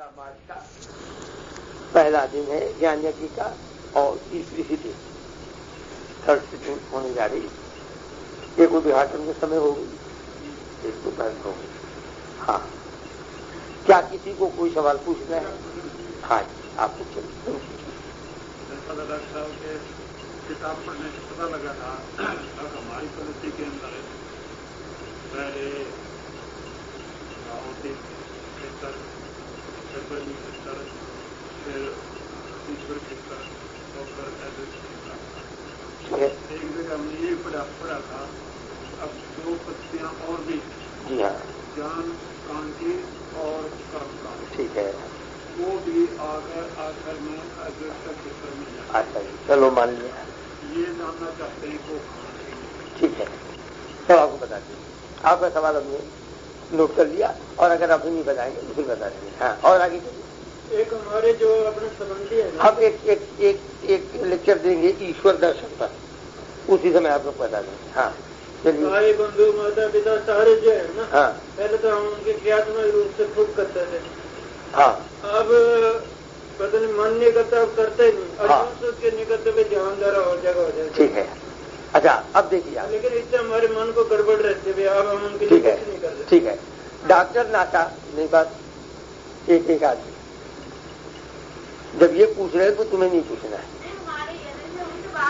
15 मार्च का पहला दिन है ज्ञान यज्ञ का और तीसरी तिथि थर्ड सिटिंग होने जा रही। एक उद्घाटन के समय होगी, एक दोपहर हो गई। हाँ, क्या किसी को कोई सवाल पूछना है? हाँ, आप पूछिए। डॉक्टर साहब के किताब पढ़ने से पता लगा था अब हमारी पॉलिसी के अंदर पहले क्षेत्र, फरवरी क्षेत्र, फिर ईश्वर क्षेत्र, एक जगह हमने ये पढ़ा था। अब 2 पत्तियां और भी, जी हाँ, ज्ञान कांति और कर्म का, ठीक है, वो भी आकर में अद्वैत क्षेत्र में जाए। अच्छा जी, चलो मान लिया। ये जानना चाहते हैं को ठीक है, सब आपको बता दीजिए। आपका सवाल हमने नोट कर लिया और अगर आप नहीं बताएंगे तो फिर बता देंगे। हाँ, और आगे चलिए। एक हमारे जो अपने संबंधी है, हम एक लेक्चर देंगे ईश्वर दर्शन पर, उसी समय आप लोग बता देंगे। हाँ चलिए। भाई बंधु माता पिता सारे जो है ना, हाँ, पहले तो हम उनके क्रियात्मक रूप से खूब करते थे। हाँ, अब पता नहीं मन नहीं करता, अब करते नहीं। हाँ, और के निकलते हुए ध्यान द्वारा और जगह हो जाए। ठीक है। अच्छा, अब देखिए आप, लेकिन इससे हमारे मन को गड़बड़ रहती है। अब हम उनके लिए ठीक है, कुछ नहीं कर रहे। ठीक है। डॉक्टर नाटा मेरे पास एक आदमी जब ये पूछ रहे तो तुम्हें नहीं पूछना है,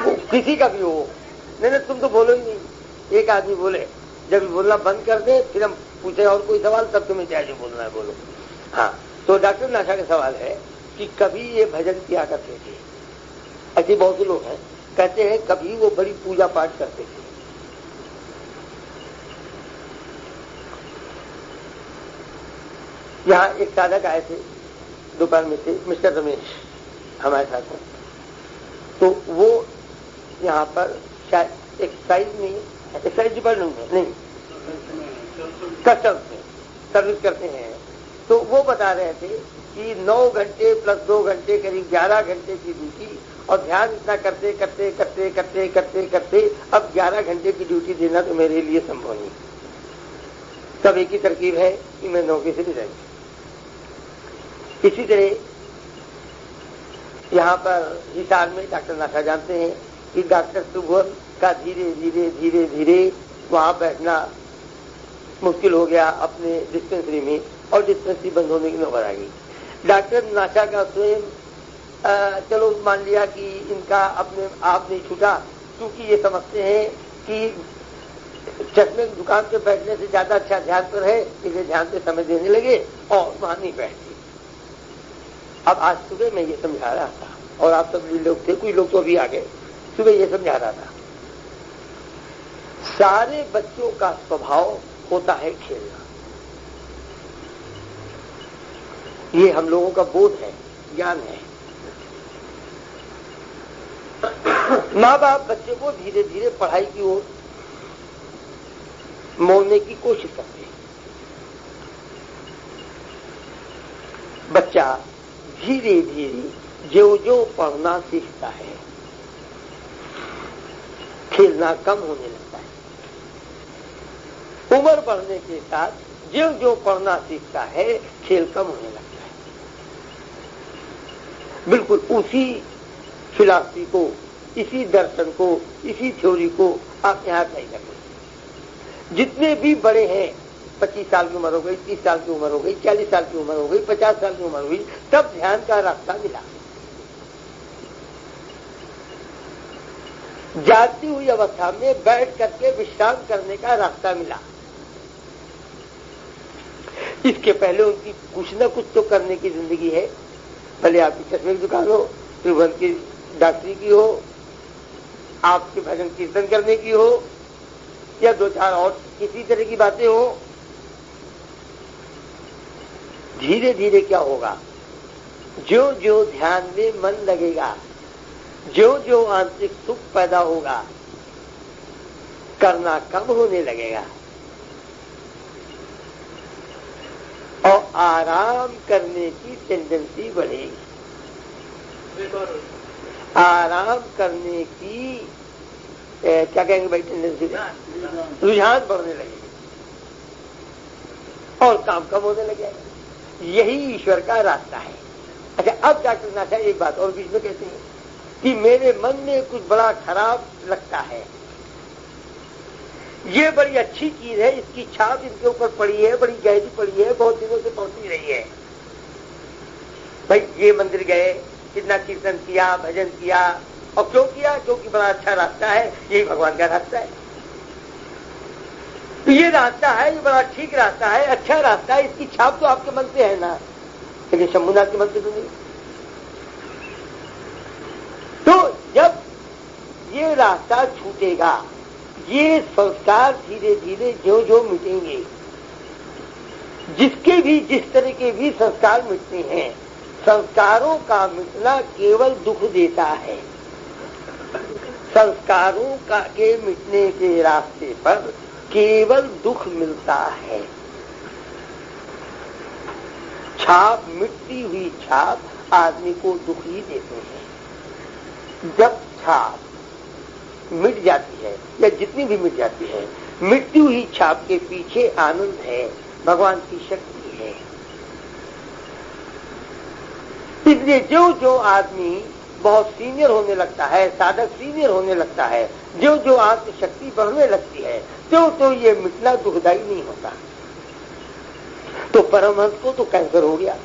वो किसी का भी हो। नहीं, तुम तो बोलो ही नहीं। एक आदमी बोले, जब बोलना बंद कर दे फिर हम पूछे और कोई सवाल, तब तुम्हें क्या जो बोलना है बोलो। हाँ, तो डॉक्टर नाशा का सवाल है कि कभी ये भजन किया करते थे। ऐसे बहुत से लोग हैं, कहते हैं कभी वो बड़ी पूजा पाठ करते थे। यहाँ एक साधक आए थे, दोपहर में थे, मिस्टर रमेश हमारे साथ में। तो वो यहाँ पर शायद एक्साइज डिपार्टमेंट में नहीं, कस्टम्स में सर्विस करते हैं। तो वो बता रहे थे कि 9 घंटे प्लस 2 घंटे करीब 11 घंटे की ड्यूटी, और ध्यान इतना करते करते करते करते करते करते अब 11 घंटे की ड्यूटी देना तो मेरे लिए संभव नहीं। सब एक ही तरकीब है कि मैं नौकरी से भी रहेंगे। इसी तरह यहाँ पर हिसार में डॉक्टर नाशा जानते हैं कि डॉक्टर सुबह का धीरे धीरे धीरे धीरे वहां बैठना मुश्किल हो गया अपने डिस्पेंसरी में, और डिस्पेंसरी बंद होने की नौबत आ गई। डॉक्टर नाशा का स्वयं चलो मान लिया कि इनका अपने आप नहीं छूटा, क्योंकि ये समझते हैं कि चश्मे की दुकान पे बैठने से ज्यादा अच्छा ध्यान पर है, इसे ध्यान पे समय देने लगे और वहां नहीं बैठते। अब आज सुबह मैं ये समझा रहा था, और आप सब लोग थे, कोई लोग तो अभी आ गए, सुबह ये समझा रहा था, सारे बच्चों का स्वभाव होता है खेलना। ये हम लोगों का बोध है, ज्ञान है। माँ बाप बच्चे को धीरे धीरे पढ़ाई की ओर मोड़ने की कोशिश करते हैं। बच्चा धीरे धीरे जो जो पढ़ना सीखता है, खेलना कम होने लगता है। उम्र बढ़ने के साथ जो जो पढ़ना सीखता है, खेल कम होने लगता है। बिल्कुल उसी फिलॉसफी को, इसी दर्शन को, इसी थ्योरी को आप यहाँ अप्लाई कर लीजिए। जितने भी बड़े हैं, 25 साल की उम्र हो गई, 30 साल की उम्र हो गई, 40 साल की उम्र हो गई, 50 साल की उम्र हो गई, तब ध्यान का रास्ता मिला। जागती हुई अवस्था में बैठ करके विश्राम करने का रास्ता मिला। इसके पहले उनकी कुछ न कुछ तो करने की जिंदगी है, भले आपकी चश्मे की दुकान हो, त्रिभुवन की डॉक्टरी की हो, आपके भजन कीर्तन करने की हो, या 2-4 और किसी तरह की बातें हो। धीरे धीरे क्या होगा, जो जो ध्यान में मन लगेगा, जो जो आंतरिक सुख पैदा होगा, करना कम होने लगेगा और आराम करने की टेंडेंसी बढ़ेगी। आराम करने की क्या कहेंगे भाई, टेंडेंसी, रुझान बढ़ने लगेगी और काम कम होने लगेगा। यही ईश्वर का रास्ता है। अच्छा, अब डॉक्टर नाथा एक बात और बीच में कहते हैं कि मेरे मन में कुछ बड़ा खराब लगता है, ये बड़ी अच्छी चीज है, इसकी छाप इनके ऊपर पड़ी है, बड़ी गहरी पड़ी है, बहुत दिनों से पहुंची रही है। भाई ये मंदिर गए, कितना कीर्तन किया, भजन किया, और क्यों किया? क्योंकि बड़ा अच्छा रास्ता है, यही भगवान का रास्ता है। तो ये रास्ता है, ये बड़ा ठीक रास्ता है, अच्छा रास्ता है, इसकी छाप तो आपके मन से है ना, लेकिन शंभुनाथ के मन से तो नहीं। तो जब ये रास्ता छूटेगा, ये संस्कार धीरे धीरे जो जो मिटेंगे, जिसके भी जिस तरह के भी संस्कार मिटते हैं, संस्कारों का मिटना केवल दुख देता है। संस्कारों का के मिटने के रास्ते पर केवल दुख मिलता है। छाप, मिटती हुई छाप आदमी को दुख ही देते हैं। जब छाप मिट जाती है, या जितनी भी मिट जाती है, मिटती हुई छाप के पीछे आनंद है, भगवान की शक्ति है। इसलिए जो जो आदमी बहुत सीनियर होने लगता है, साधक सीनियर होने लगता है, जो जो आत्मशक्ति बढ़ने लगती है, तो ये मिटना दुखदायी नहीं होता। तो परमहंस को तो कैंसर हो गया,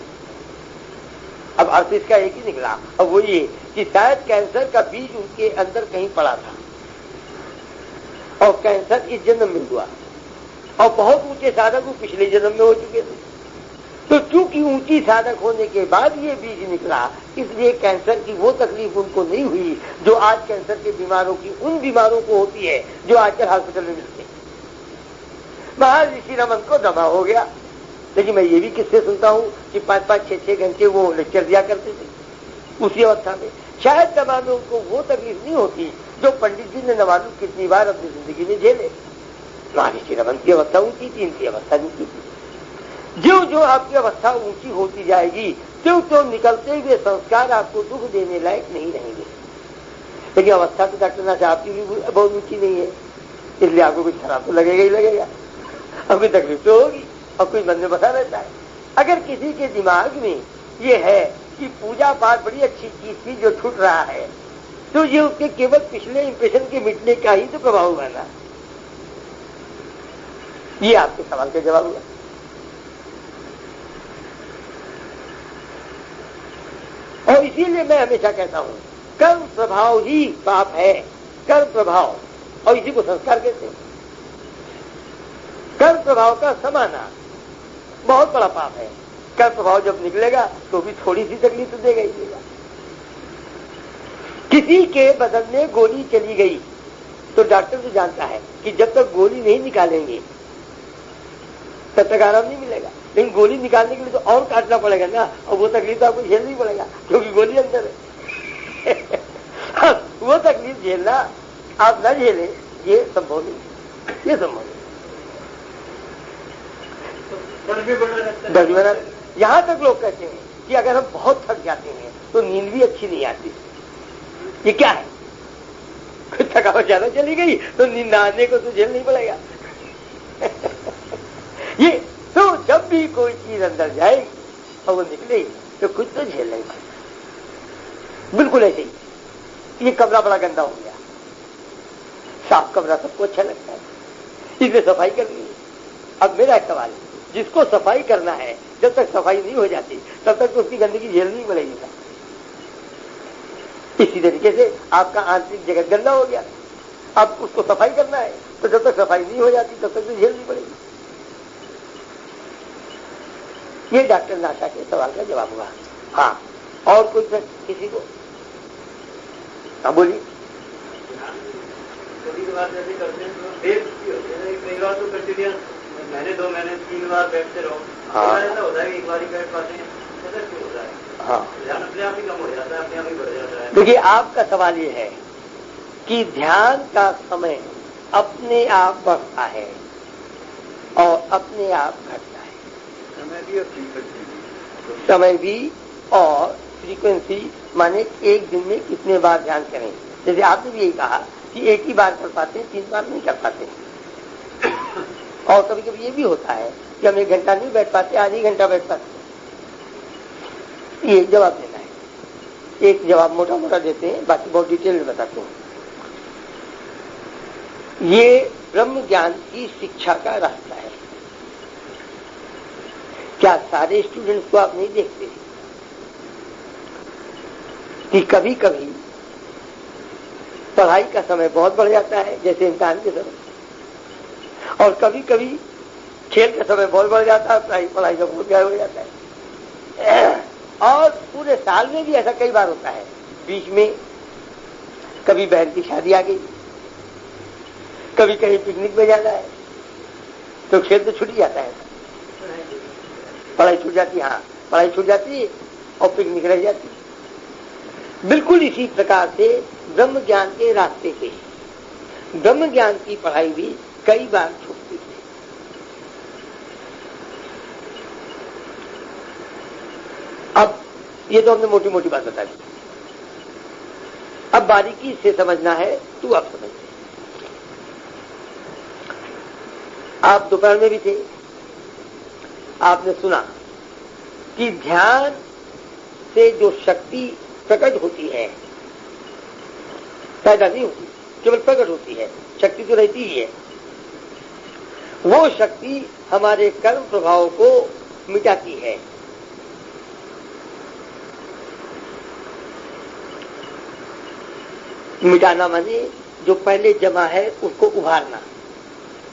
अब अर्थ इसका एक ही निकला, अब वो ये कि शायद कैंसर का बीज उनके अंदर कहीं पड़ा था और कैंसर इस जन्म में हुआ, और बहुत ऊंचे साधक वो पिछले जन्म में हो चुके थे। तो चूंकि ऊंची साधक होने के बाद ये बीज निकला, इसलिए कैंसर की वो तकलीफ उनको नहीं हुई जो आज कैंसर के बीमारों की उन बीमारों को होती है जो आजकल हॉस्पिटल में मिलते हैं। महाराज ऋषि रमन को दमा हो गया, लेकिन मैं ये भी किससे सुनता हूँ कि 5-5, 6-6 घंटे वो लेक्चर दिया करते थे उसी अवस्था में। शायद दमा में उनको वो तकलीफ नहीं होती जो पंडित जी ने न मालूम कितनी बार अपनी जिंदगी में झेले। महाराज ऋषि रमन की अवस्था ऊंची थी, इनकी अवस्था नीची थी। जो जो आपकी अवस्था ऊंची होती जाएगी, तो निकलते हुए संस्कार आपको दुख देने लायक नहीं रहेंगे। लेकिन अवस्था तो डॉक्टर नाथ आपकी भी बहुत ऊंची नहीं है, इसलिए आपको कुछ खराब तो लगेगा ही लगेगा, अब कोई तकलीफ तो होगी, और कुछ मन में बसा रहता है। अगर किसी के दिमाग में ये है कि पूजा पाठ बड़ी अच्छी चीज थी जो छूट रहा है, तो ये उसके केवल पिछले इंप्रेशन के मिटने का ही तो प्रभाव हुआ ना। ये आपके सवाल का जवाब हुआ। और इसीलिए मैं हमेशा कहता हूं, कर्म प्रभाव ही पाप है, कर्म प्रभाव, और इसी को संस्कार कहते हैं। कर्म प्रभाव का समाना बहुत बड़ा पाप है। कर्म प्रभाव जब निकलेगा तो भी थोड़ी सी तकलीफ तो देगा ही देगा। किसी के बदन में गोली चली गई तो डॉक्टर तो जानता है कि जब तक गोली नहीं निकालेंगे तब तक आराम नहीं मिलेगा, लेकिन गोली निकालने के लिए तो और काटना पड़ेगा ना, और वो तकलीफ तो आपको झेलनी पड़ेगा क्योंकि गोली अंदर है। वो तकलीफ झेलना आप न झेले ये संभव नहीं, ये संभव नहीं। डर भी बना। यहां तक लोग कहते हैं कि अगर हम बहुत थक जाते हैं तो नींद भी अच्छी नहीं आती। ये क्या है? कुछ थकावट ज्यादा चली गई तो नींद आने को तो झेल नहीं पड़ेगा। ये तो जब भी कोई चीज अंदर जाएगी और वो निकलेगी तो कुछ तो झेल नहीं पाएगा। बिल्कुल ऐसे ही ये कमरा बड़ा गंदा हो गया, साफ कमरा सबको अच्छा लगता है, इसलिए सफाई करनी है। अब मेरा एक सवाल है, जिसको सफाई करना है जब तक सफाई नहीं हो जाती तब तक तो उसकी गंदगी झेलनी पड़ेगी। इसी तरीके से आपका आंतरिक जगत गंदा हो गया, अब उसको सफाई करना है तो जब तक सफाई नहीं हो जाती तब तक तो झेलनी पड़ेगी। ये डॉक्टर नाथा के सवाल का जवाब हुआ। हाँ, और कोई किसी को? हाँ बोलिए। महीने 2 महीने 3 बार बैठते रहो, हाँ ऐसा होता है कि एक बार ही बैठ पाते हैं, ऐसा क्यों होता है? हाँ, ध्यान अपने आप ही कम हो जाता है, अपने आप ही बढ़ जाता है। देखिए आपका सवाल ये है कि ध्यान का समय अपने आप बढ़ता है और अपने आप घटता है। समय भी और फ्रीक्वेंसी, समय भी और फ्रीक्वेंसी, माने एक दिन में कितने बार ध्यान करें। जैसे आपने भी यही कहा कि एक ही बार कर पाते हैं, 3 बार नहीं कर पाते। और कभी कभी ये भी होता है कि हम 1 घंटा नहीं बैठ पाते, आधी घंटा बैठ पाते, ये जवाब देना है। एक जवाब मोटा मोटा देते हैं, बाकी बहुत डिटेल में बताते हैं। ये ब्रह्म ज्ञान की शिक्षा का रास्ता है। क्या सारे स्टूडेंट्स को आप नहीं देखते कि कभी कभी पढ़ाई का समय बहुत बढ़ जाता है, जैसे इम्तिहान के समय, और कभी कभी खेल का समय बहुत बढ़ जाता है, पढ़ाई का बहुत गायब हो जाता है। और पूरे साल में भी ऐसा कई बार होता है। बीच में कभी बहन की शादी आ गई, कभी कहीं पिकनिक में जाना है, तो खेल तो छूट जाता है, पढ़ाई छूट जाती है। हाँ, पढ़ाई छूट जाती है और पिकनिक रह जाती है। बिल्कुल इसी प्रकार से ब्रह्म ज्ञान के रास्ते पे ब्रह्म ज्ञान की पढ़ाई भी कई बार छूटती है। अब ये तो हमने मोटी मोटी बात बता दी, अब बारीकी से समझना है तो आप समझिए। आप दोपहर में भी थे, आपने सुना कि ध्यान से जो शक्ति प्रकट होती है, पैदा नहीं होती, केवल प्रकट होती है, शक्ति तो रहती ही है। वो शक्ति हमारे कर्म प्रभाव को मिटाती है। मिटाना माने जो पहले जमा है उसको उभारना।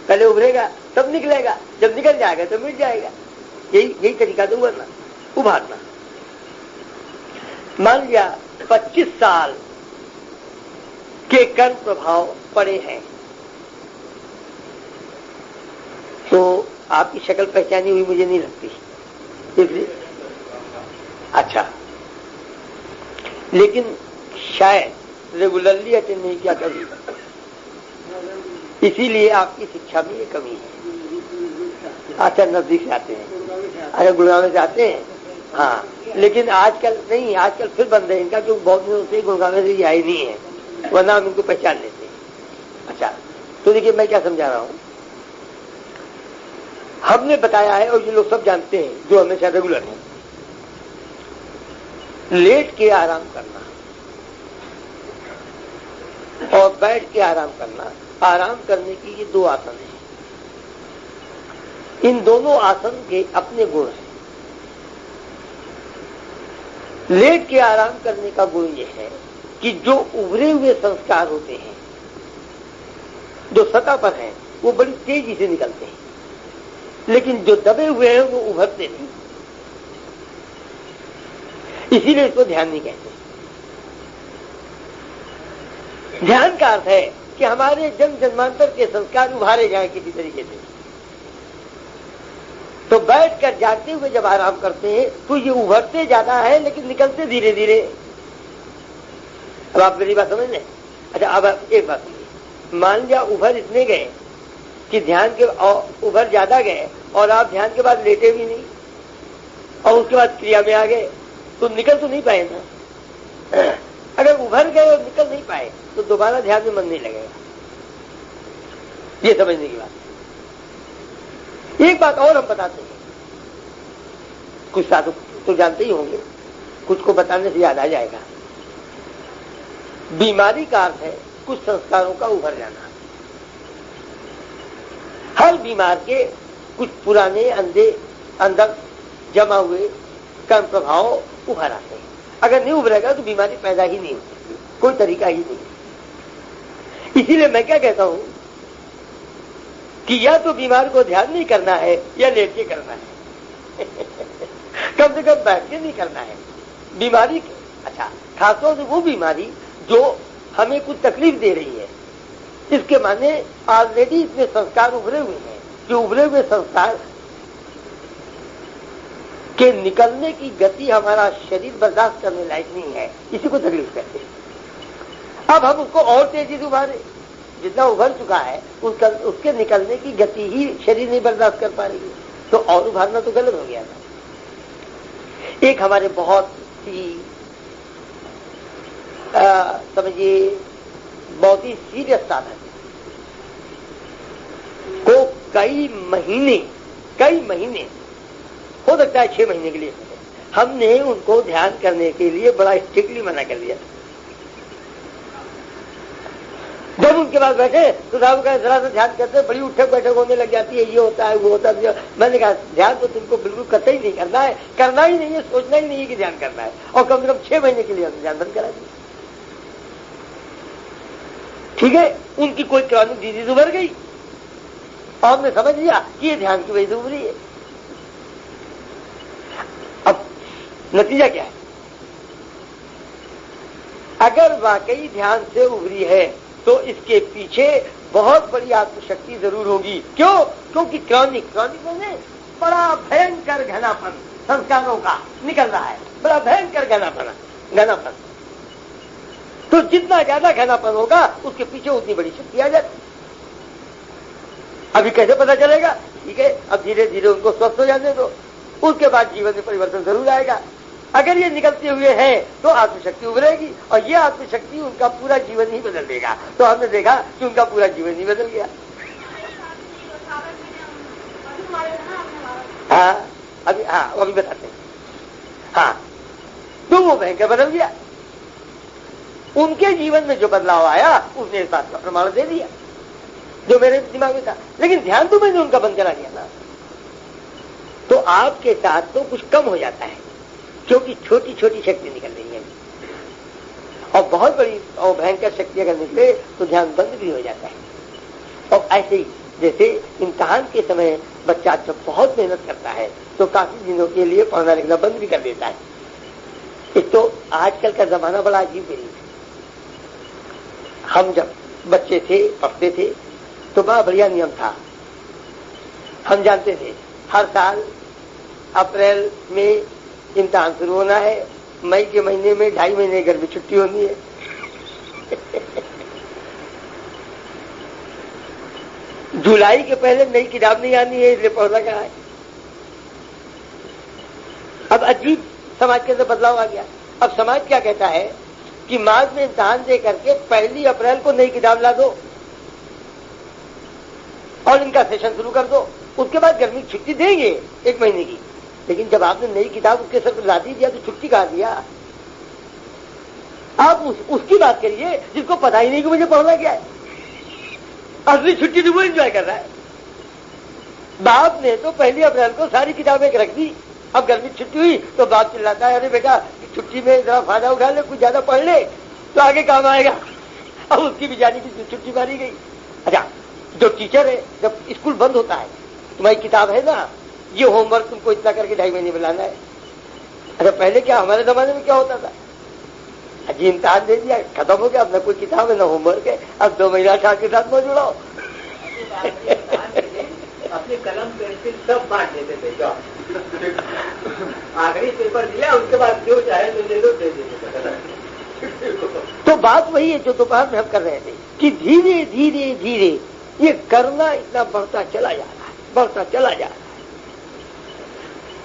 पहले उभरेगा तब निकलेगा, जब निकल जाएगा तो मिट जाएगा। यही तरीका तो उभारना। मान लिया 25 साल के कर्म प्रभाव पड़े हैं, तो आपकी शक्ल पहचानी हुई मुझे नहीं लगती, इसलिए अच्छा, लेकिन शायद रेगुलरली अटेंड नहीं किया कभी, इसीलिए आपकी शिक्षा में ये कमी है। अच्छा, नजदीक से आते हैं, अच्छा गुड़गांव से आते हैं, हाँ, लेकिन आजकल नहीं, आजकल फिर बंद है इनका, क्योंकि बहुत दिनों से गुड़गांव से ये आए नहीं है, वरना हम इनको पहचान लेते हैं। अच्छा, तो देखिए मैं क्या समझा रहा हूं। हमने बताया है, और ये लोग सब जानते हैं जो हमेशा रेगुलर है, लेट के आराम करना और बैठ के आराम करना। आराम करने की ये 2 आसन हैं। इन दोनों आसन के अपने गुण हैं। लेट के आराम करने का गुण ये है कि जो उभरे हुए संस्कार होते हैं, जो सतह पर हैं, वो बड़ी तेजी से निकलते हैं, लेकिन जो दबे हुए हैं वो उभरते नहीं। इसीलिए इसको ध्यान नहीं कहते। ध्यान का अर्थ है कि हमारे जन्म जन्मांतर के संस्कार उभारे जाए किसी तरीके से। तो बैठकर जागते हुए जब आराम करते हैं तो ये उभरते ज्यादा है, लेकिन निकलते धीरे धीरे। अब आप मेरी बात समझ लें। अच्छा, अब एक बात सुनिए। मान लिया उभर इतने गए कि ध्यान के उभर ज्यादा गए, और आप ध्यान के बाद लेटे भी नहीं, और उसके बाद क्रिया में आ गए, तो निकल तो नहीं पाए ना। अगर उभर गए और निकल नहीं पाए तो दोबारा ध्यान में मन नहीं लगेगा। ये समझने की बात। एक बात और हम बताते हैं, कुछ साधु तो जानते ही होंगे, कुछ को बताने से याद आ जाएगा। बीमारी का अर्थ है कुछ संस्कारों का उभर जाना। हर बीमार के कुछ पुराने अंदर जमा हुए कर्म प्रभाव उभर आते हैं। अगर नहीं उभरेगा तो बीमारी पैदा ही नहीं होती, कोई तरीका ही नहीं। इसीलिए मैं क्या कहता हूं कि या तो बीमार को ध्यान नहीं करना है या लेट के करना है। कम से कम बैठ के नहीं करना है। बीमारी, अच्छा, खासतौर से वो बीमारी जो हमें कुछ तकलीफ दे रही है, इसके माने ऑलरेडी इसमें संस्कार उभरे हुए हैं। जो उभरे हुए संस्कार के निकलने की गति हमारा शरीर बर्दाश्त करने लायक नहीं है, इसी को तकलीफ कहते हैं। अब हम उसको और तेजी से उभारे, जितना उभर चुका है उसके निकलने की गति ही शरीर नहीं बर्दाश्त कर पा रही है, तो और उभारना तो गलत हो गया था। एक हमारे बहुत ही समझिए बहुत ही सीरियस साधन को कई महीने हो सकता है 6 महीने के लिए हमने उनको ध्यान करने के लिए बड़ा स्ट्रिक्टली मना कर दिया। जब उनके पास बैठे तो साहब का जरा सा ध्यान करते, बड़ी उठक बैठक होने लग जाती है, ये होता है वो होता है। मैंने कहा ध्यान तो तुमको बिल्कुल कतई नहीं करना है, करना ही नहीं है, सोचना ही नहीं है कि ध्यान करना है, और कम से कम 6 महीने के लिए हमने ध्यान बंद करा दिया। ठीक है, उनकी कोई क्रॉनिक डिजीज उभर गई और हमने समझ लिया कि ये ध्यान की वजह से उभरी है। अब नतीजा क्या है? अगर वाकई ध्यान से उभरी है तो इसके पीछे बहुत बड़ी आत्मशक्ति जरूर होगी। क्यों? क्योंकि क्रॉनिक में बड़ा भयंकर घनापन संस्कारों का निकल रहा है, बड़ा भयंकर घनापन। तो जितना ज्यादा घनापन होगा उसके पीछे उतनी बड़ी शक्ति आ जाती। अभी कैसे पता चलेगा? ठीक है, अब धीरे धीरे उनको स्वस्थ हो जाने दो, उसके बाद जीवन में परिवर्तन जरूर आएगा। अगर ये निकलते हुए हैं तो आत्मशक्ति उभरेगी और ये आत्मशक्ति उनका पूरा जीवन ही बदल देगा। तो हमने देखा कि उनका पूरा जीवन ही बदल गया। अभी बताते हैं। हाँ, तो वो भयंकर बदल गया। उनके जीवन में जो बदलाव आया उसने इस बात का प्रमाण दे दिया जो मेरे दिमाग में था। लेकिन ध्यान तो मैंने उनका बंद करा दिया ना। तो आपके साथ तो कुछ कम हो जाता है क्योंकि छोटी छोटी शक्ति निकल रही है, और बहुत बड़ी और भयंकर शक्ति अगर निकले तो ध्यान बंद भी हो जाता है। और ऐसे ही जैसे इम्तिहान के समय बच्चा जब बहुत मेहनत करता है तो काफी दिनों के लिए पढ़ना लिखना बंद भी कर देता है। एक तो आजकल का जमाना बड़ा अजीब है। हम जब बच्चे थे, पढ़ते थे, तो बड़ा बढ़िया नियम था। हम जानते थे हर साल अप्रैल में इम्तिहान शुरू होना है, मई के महीने में 2.5 महीने घर में छुट्टी होनी है। जुलाई के पहले नई किताब नहीं आनी है, इसलिए पढ़ना कहा है। अब अजीब समाज के अंदर बदलाव आ गया। अब समाज क्या कहता है कि मार्च में इम्तिहान दे करके 1 अप्रैल को नई किताब ला दो और इनका सेशन शुरू कर दो, उसके बाद गर्मी की छुट्टी देंगे 1 महीने की। लेकिन जब आपने नई किताब उसके सर पर लादी दिया तो छुट्टी कहा दिया? आप उसकी बात करिए जिसको पता ही नहीं कि मुझे पढ़ना क्या है। असली छुट्टी तो वो एंजॉय कर रहा है। बाप ने तो 1 अप्रैल को सारी किताबें रख दी। अब गर्मी की छुट्टी हुई तो बाप चिल्लाता है, अरे बेटा छुट्टी में जरा फायदा उठा ले, कुछ ज्यादा पढ़ ले तो आगे काम आएगा। अब उसकी बेचारी की छुट्टी मारी गई। अच्छा, जो टीचर है, जब स्कूल बंद होता है, तुम्हारी किताब है ना, ये होमवर्क तुमको इतना करके 2.5 महीने में लाना है। अच्छा, पहले क्या हमारे जमाने में क्या होता था? अजी इम्तिहान दे दिया, खत्म हो गया, अब न कोई किताब है न होमवर्क है, अब 2 महीना छात्र के साथ मत जुड़ाओ। अपने कलम पेंसिल सब बांट देते थे। आखिरी पेपर दिया, उसके बाद जो चाहे तो ले लो, दे देते। तो बात वही है जो दोपहर में हम कर रहे थे कि धीरे धीरे धीरे ये करना इतना बढ़ता चला जा रहा है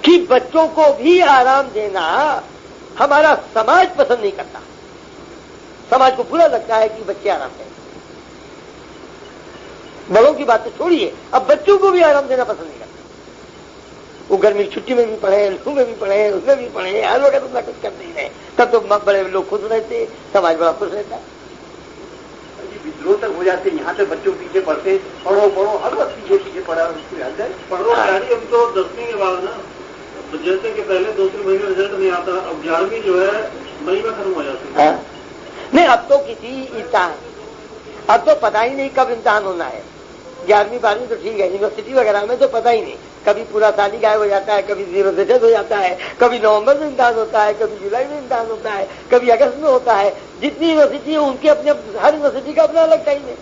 कि बच्चों को भी आराम देना हमारा समाज पसंद नहीं करता। समाज को बुरा लगता है कि बच्चे आराम करें। बड़ों की बात तो छोड़िए, अब बच्चों को भी आराम देना पसंद नहीं करता। वो गर्मी की छुट्टी में भी पढ़े, लू में भी पढ़े, उसमें भी पढ़े, हर वक्त अपना कुछ करते ही रहे, तब तो बड़े लोग खुश रहते, समाज बड़ा खुश रहता है। विद्रोह तक हो जाते, यहाँ से बच्चों पीछे पढ़ते, पढ़ो हर वक्त पीछे पढ़ा, पढ़ो। हम तो 10वीं के बाद ना, जैसे कि पहले 2-3 महीने रिजल्ट नहीं आता, अब 11वीं जो है मई में खत्म हो जाती है। नहीं, अब तो किसी इम्तिहान, अब तो पता ही नहीं कब इम्तिहान होना है। 11वीं 12वीं तो ठीक है, यूनिवर्सिटी वगैरह में तो पता ही नहीं, कभी पूरा साल ही गायब हो जाता है, कभी 0 से 10 हो जाता है, कभी नवंबर में इम्तिहान होता है, कभी जुलाई में इम्तिहान होता है, कभी अगस्त में होता है। जितनी यूनिवर्सिटी है उनके अपने, हर यूनिवर्सिटी का अपना अलग टाइम है।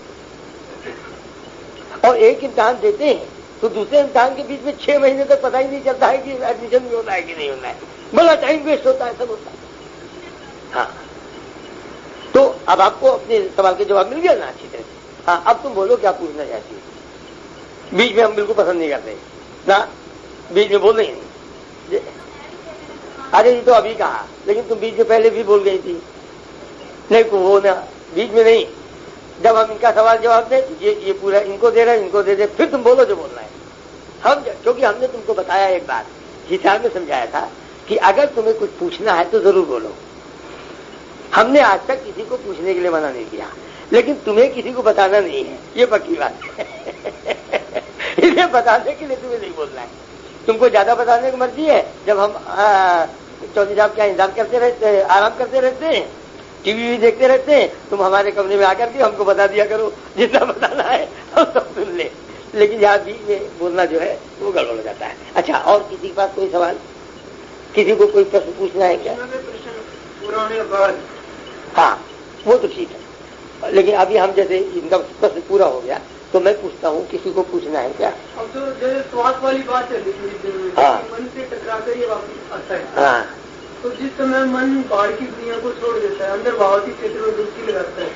और एक इम्तिहान देते हैं तो दूसरे इम्तिहान के बीच में 6 महीने तक पता ही नहीं चलता है कि एडमिशन भी होना है कि नहीं होना है। बड़ा टाइम वेस्ट होता है, सब होता है। हाँ, तो अब आपको अपने सवाल के जवाब मिल गया ना अच्छी तरह से। हाँ, अब तुम बोलो क्या पूछना चाहती हो। बीच में हम बिल्कुल पसंद नहीं करते ना, बीच में बोलना ही नहीं। अरे ये तो अभी कहा, लेकिन तुम बीच में पहले भी बोल गई थी। नहीं वो ना, बीच में नहीं। जब हम इनका सवाल जवाब दें, ये पूरा इनको दे रहे, इनको दे दे, फिर तुम बोलो जो बोलना है। हम, क्योंकि हमने तुमको बताया एक बात, हिसाब में समझाया था कि अगर तुम्हें कुछ पूछना है तो जरूर बोलो। हमने आज तक किसी को पूछने के लिए मना नहीं किया, लेकिन तुम्हें किसी को बताना नहीं है, ये पक्की बात है। इसे बताने के लिए तुम्हें नहीं बोलना है। तुमको ज्यादा बताने की मर्जी है। जब हम चौधरी साहब क्या इंतजार करते रहते, आराम करते रहते हैं, टीवी भी देखते रहते हैं, तुम हमारे कमरे में आकर के हमको बता दिया करो, जितना बताना है हम सब सुन ले। लेकिन यहाँ भी ये बोलना जो है वो गड़बड़ हो जाता है। अच्छा, और किसी के पास कोई सवाल, किसी को कोई प्रश्न पूछना है क्या? पुराने बाद हाँ, वो तो ठीक है, लेकिन अभी हम जैसे इनका प्रश्न पूरा हो गया तो मैं पूछता हूँ, किसी को पूछना है क्या? अब तो जैसे स्वास्थ्य वाली बात है, मन से टकरा कर ये वापस आता है। हाँ, तो जिस समय मन बाहर की दुनिया को छोड़ देता है, अंदर भावती क्षेत्र में डुबकी लगाता है,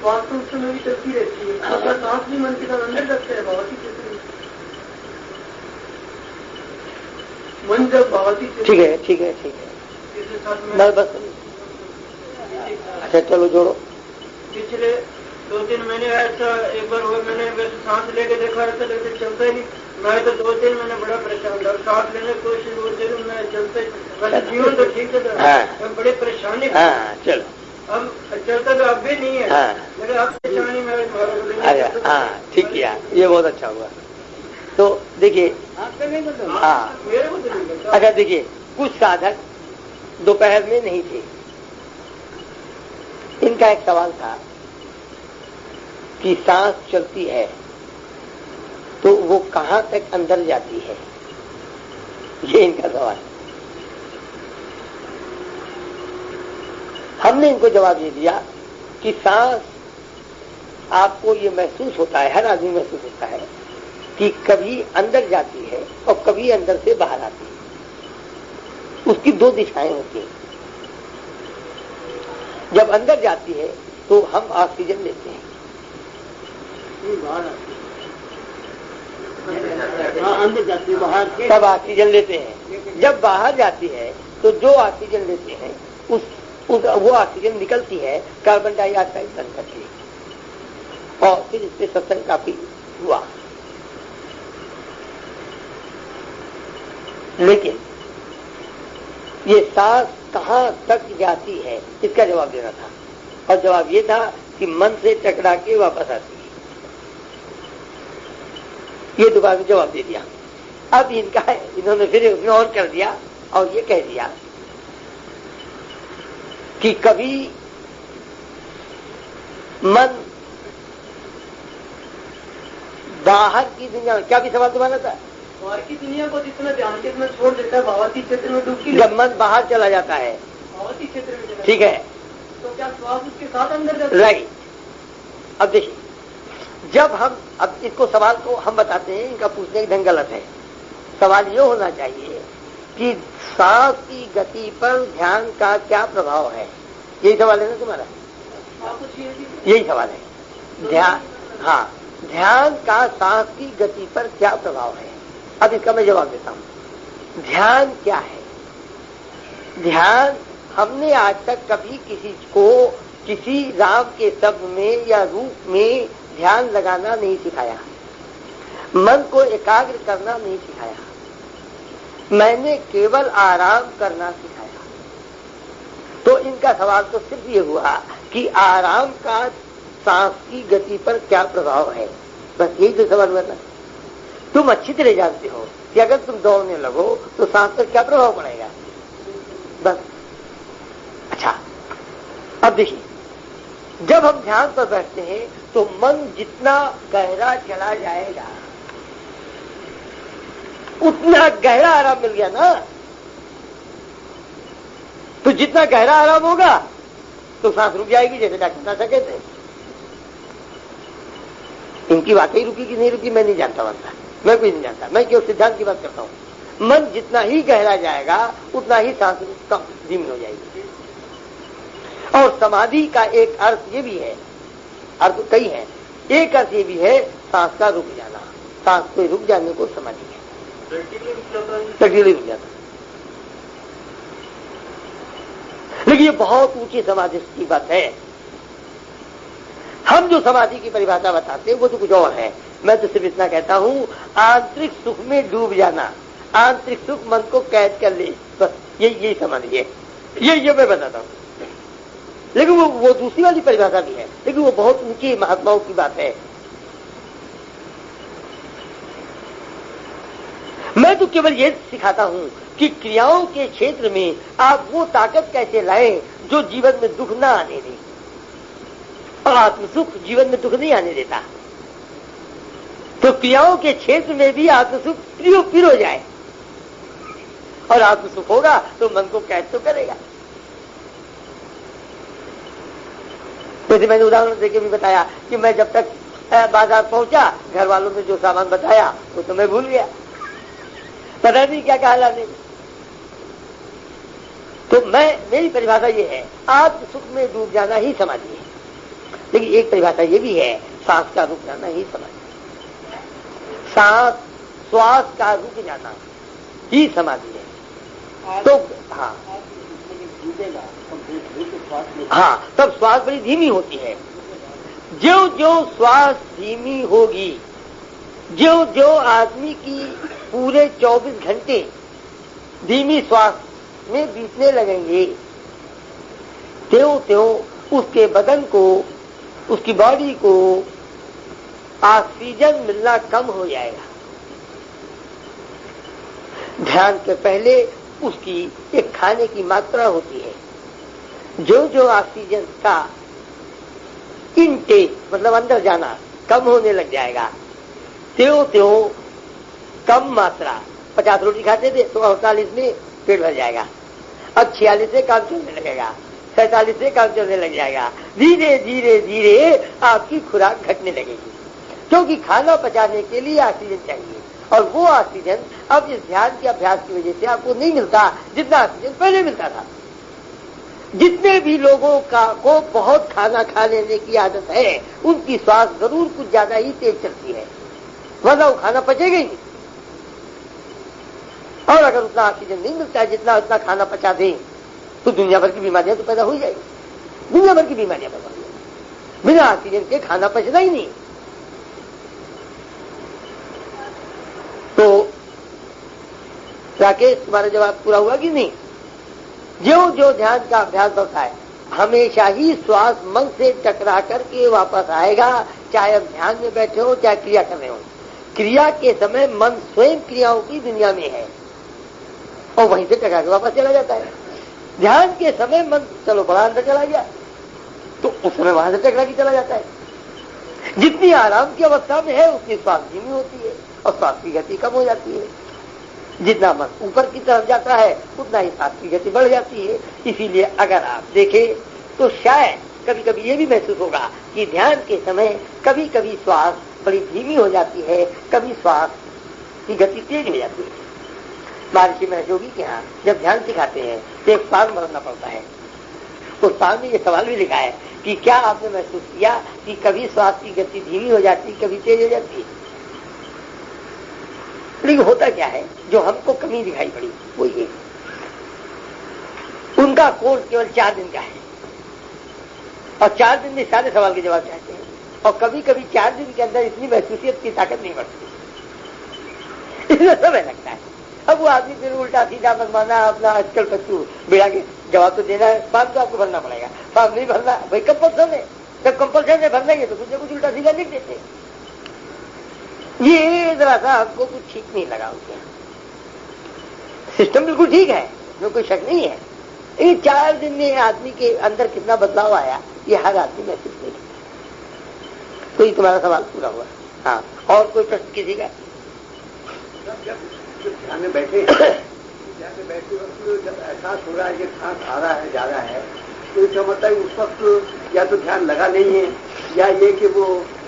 श्वास तो उस समय भी चलती रहती है, तो क्या सांस भी मन के साथ अंदर रखता है भावती क्षेत्र में? मन जब भावती क्षेत्र, ठीक है ठीक है ठीक है, बस अच्छा चलो जोड़ो। पिछले 2-3 महीने ऐसा एक बार हुआ, मैंने वैसे सांस लेके देखा ऐसा लेकिन चलता ही नहीं। मैं तो 2-3 महीने बड़ा परेशान था, सांस लेने की कोशिश होती थी, मैं चलते, वैसे जीवन तो ठीक चल रहा है, मैं बड़ी परेशानी। चलो, अब चलता तो अब भी नहीं है, लेकिन अब परेशानी में। हाँ, ठीक किया, ये बहुत अच्छा हुआ। तो देखिए, हाँ, अच्छा देखिए, कुछ साधक दोपहर में नहीं थे। इनका एक सवाल था कि सांस चलती है तो वो कहाँ तक अंदर जाती है, ये इनका सवाल। हमने इनको जवाब दे दिया कि सांस आपको ये महसूस होता है, हर आदमी महसूस होता है कि कभी अंदर जाती है और कभी अंदर से बाहर आती है। उसकी 2 दिशाएं होती हैं। जब अंदर जाती है तो हम ऑक्सीजन लेते हैं, अंदर जाती है, बाहर तब ऑक्सीजन लेते हैं। जब बाहर जाती है तो जो ऑक्सीजन लेते हैं वो ऑक्सीजन निकलती है कार्बन डाइऑक्साइड बन करके, और फिर इससे सत्संग काफी हुआ। लेकिन ये सांस कहाँ तक जाती है, इसका जवाब देना था, और जवाब ये था कि मन से टकरा के वापस आती है। ये दोबारा जवाब दे दिया। अब इन्होंने फिर इग्नोर कर दिया और ये कह दिया कि कभी मन बाहर की दुनिया, क्या भी सवाल तुम्हारा था? बाहर की दुनिया को जितना ध्यान के इसमें छोड़ देता है, भावती क्षेत्र में डुबकी, जब मन बाहर चला जाता है, भावती क्षेत्र में, ठीक है, तो क्या श्वास उसके साथ अंदर जाता है? राइट। अब देखिए, जब हम, अब इसको सवाल को हम बताते हैं, इनका पूछने की ढंग गलत है। सवाल ये होना चाहिए कि सांस की गति पर ध्यान का क्या प्रभाव है, यही सवाल है ना तुम्हारा? यही सवाल है, ध्यान, हाँ, ध्यान का सांस की गति पर क्या प्रभाव है। अब इसका मैं जवाब देता हूं। ध्यान क्या है? ध्यान, हमने आज तक कभी किसी को किसी राम के शब्द में या रूप में ध्यान लगाना नहीं सिखाया, मन को एकाग्र करना नहीं सिखाया, मैंने केवल आराम करना सिखाया। तो इनका सवाल तो सिर्फ ये हुआ कि आराम का सांस की गति पर क्या प्रभाव है, बस यही तो सवाल हुआ ना। तुम अच्छी तरह जानते हो कि अगर तुम दौड़ने लगो तो सांस पर क्या प्रभाव पड़ेगा, बस। अच्छा, अब देखिए, जब हम ध्यान पर बैठते हैं तो मन जितना गहरा चला जाएगा उतना गहरा आराम मिल गया ना। तो जितना गहरा आराम होगा तो सांस रुक जाएगी, जैसे डॉक्टर नासा कहते हैं। इनकी वाकई रुकी कि नहीं रुकी मैं नहीं जानता, बनता मैं कोई नहीं जानता, मैं केवल सिद्धांत की बात करता हूं। मन जितना ही गहरा जाएगा उतना ही सांस कम धीमी हो जाएगी। और समाधि का एक अर्थ ये भी है, अर्थ कई है, एक अर्थ ये भी है सांस का रुक जाना, सांस के रुक जाने को समाधि है, प्रैक्टिकली रुक जाता। लेकिन ये बहुत ऊंची समाधि की बात है। हम जो समाधि की परिभाषा बताते हैं वो तो कुछ और है। मैं तो सिर्फ इतना कहता हूं, आंतरिक सुख में डूब जाना, आंतरिक सुख मन को कैद कर ले, बस। यही समझिए, ये मैं बताता हूं। लेकिन वो दूसरी वाली परिभाषा भी है, लेकिन वो बहुत ऊंची महात्माओं की बात है। मैं तो केवल ये सिखाता हूं कि क्रियाओं के क्षेत्र में आप वो ताकत कैसे लाएं जो जीवन में दुख ना आने दे, और आत्मसुख जीवन में दुख नहीं आने देता। तो क्रियाओं के क्षेत्र में भी आत्मसुख प्रिय हो जाए, और आत्मसुख होगा तो मन को कैद तो करेगा। जैसे मैंने उदाहरण देके भी बताया कि मैं जब तक बाजार पहुंचा, घर वालों ने जो सामान बताया वो तो मैं भूल गया, पता नहीं क्या कहा लाने। तो मेरी परिभाषा ये है, आत्म सुख में डूब जाना ही समाधि है। लेकिन एक परिभाषा ये भी है, सांस का रुक जाना ही समाधि है। सांस श्वास का रुक जाना ही समाधि है। तो हाँ, तब श्वास बड़ी धीमी होती है। जो जो श्वास धीमी होगी, जो जो आदमी की पूरे 24 घंटे धीमी श्वास में बीतने लगेंगे, त्यों त्यों उसके बदन को, उसकी बॉडी को ऑक्सीजन मिलना कम हो जाएगा। ध्यान के पहले उसकी एक खाने की मात्रा होती है। जो जो ऑक्सीजन का इनटेक मतलब अंदर जाना कम होने लग जाएगा, त्यों त्यों कम मात्रा, 50 रोटी खाते थे तो 48 में पेट भर जाएगा, अब 46 से काम चलने लगेगा, 47 से काम चलने लग जाएगा। धीरे धीरे धीरे आपकी खुराक घटने लगेगी, क्योंकि खाना पचाने के लिए ऑक्सीजन चाहिए, और वो ऑक्सीजन अब इस ध्यान के अभ्यास की वजह से आपको नहीं मिलता जितना ऑक्सीजन पहले मिलता था। जितने भी लोगों को बहुत खाना खा लेने की आदत है, उनकी श्वास जरूर कुछ ज्यादा ही तेज चलती है, वरना वो खाना पचेगा ही नहीं। और अगर उतना ऑक्सीजन नहीं मिलता है जितना उतना खाना पचा दें, तो दुनिया भर की बीमारियां तो पैदा हो जाएगी। दुनिया भर की बीमारियां पैदा हो जाएगी, बिना ऑक्सीजन के खाना पचना ही नहीं। तो राकेश, तुम्हारा जवाब पूरा हुआ कि नहीं? जो जो ध्यान का अभ्यास होता है, हमेशा ही श्वास मन से टकरा करके वापस आएगा, चाहे आप ध्यान में बैठे हो चाहे क्रिया कर रहे हो। क्रिया के समय मन स्वयं क्रियाओं की दुनिया में है और वहीं से टकरा के वापस चला जाता है। ध्यान के समय मन चलो बड़ा अंदर चला गया तो उस समय वहां से टकरा के चला जाता है। जितनी आराम की अवस्था में है उतनी श्वास धीमी होती है और श्वास की गति कम हो जाती है। जितना मन ऊपर की तरफ जाता है उतना ही श्वास की गति बढ़ जाती है। इसीलिए अगर आप देखें तो शायद कभी कभी ये भी महसूस होगा कि ध्यान के समय कभी कभी श्वास बड़ी धीमी हो जाती है, कभी श्वास की गति तेज हो जाती है। महर्षि महर्षि योगी के यहाँ जब ध्यान सिखाते हैं तो एक फॉर्म भरना पड़ता है। उस फॉर्म में ये सवाल भी लिखा है कि क्या आपने महसूस किया कि कभी श्वास की गति धीमी हो जाती, कभी तेज हो जाती है? लेकिन होता क्या है, जो हमको कमी दिखाई पड़ी वो ये, उनका कोर्स केवल 4 दिन का है और 4 दिन में सारे सवाल के जवाब चाहते हैं, और कभी कभी 4 दिन के अंदर इतनी महसूसियत की ताकत नहीं बढ़ती, इसलिए समय लगता है। अब वो आदमी फिर उल्टा सीधा मनमाना अपना आजकल पच्चू बिड़ा के जवाब तो देना है, फॉर्म तो आपको भरना पड़ेगा। फॉर्म नहीं भरना भाई कंपल्सन है, जब कंपल्सन है भरनेंगे तो कुछ न कुछ उल्टा सीधा लिख देते। ये जरा सा आपको कुछ ठीक नहीं लगा उसके। सिस्टम बिल्कुल ठीक है, उसमें कोई शक नहीं है, लेकिन 4 दिन में आदमी के अंदर कितना बदलाव आया ये हर आदमी महसूस नहीं करता। तो ये तुम्हारा सवाल पूरा हुआ। हाँ, और कोई प्रश्न किसी का? ध्यान में बैठे वक्त जब एहसास हो रहा है कि सांस आ रहा है जा रहा है, तो इसका मतलब उस वक्त या तो ध्यान लगा नहीं है या ये कि वो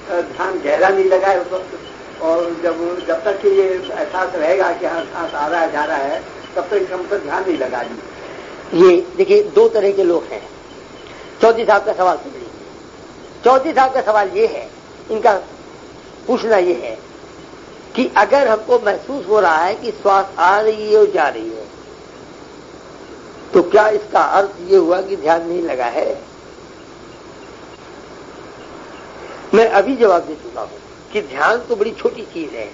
ध्यान गहरा नहीं लगा है उस वक्त, और जब तक कि ये एहसास रहेगा कि हाँ सांस आ रहा है जा रहा है तब तक इसका मतलब ध्यान नहीं लगा दी। ये देखिए 2 तरह के लोग हैं। चौधरी साहब का सवाल सुनिए। चौधरी साहब का सवाल ये है, इनका पूछना ये है कि अगर हमको महसूस हो रहा है कि श्वास आ रही है और जा रही है, तो क्या इसका अर्थ ये हुआ कि ध्यान नहीं लगा है? मैं अभी जवाब दे चुका हूं कि ध्यान तो बड़ी छोटी चीज है।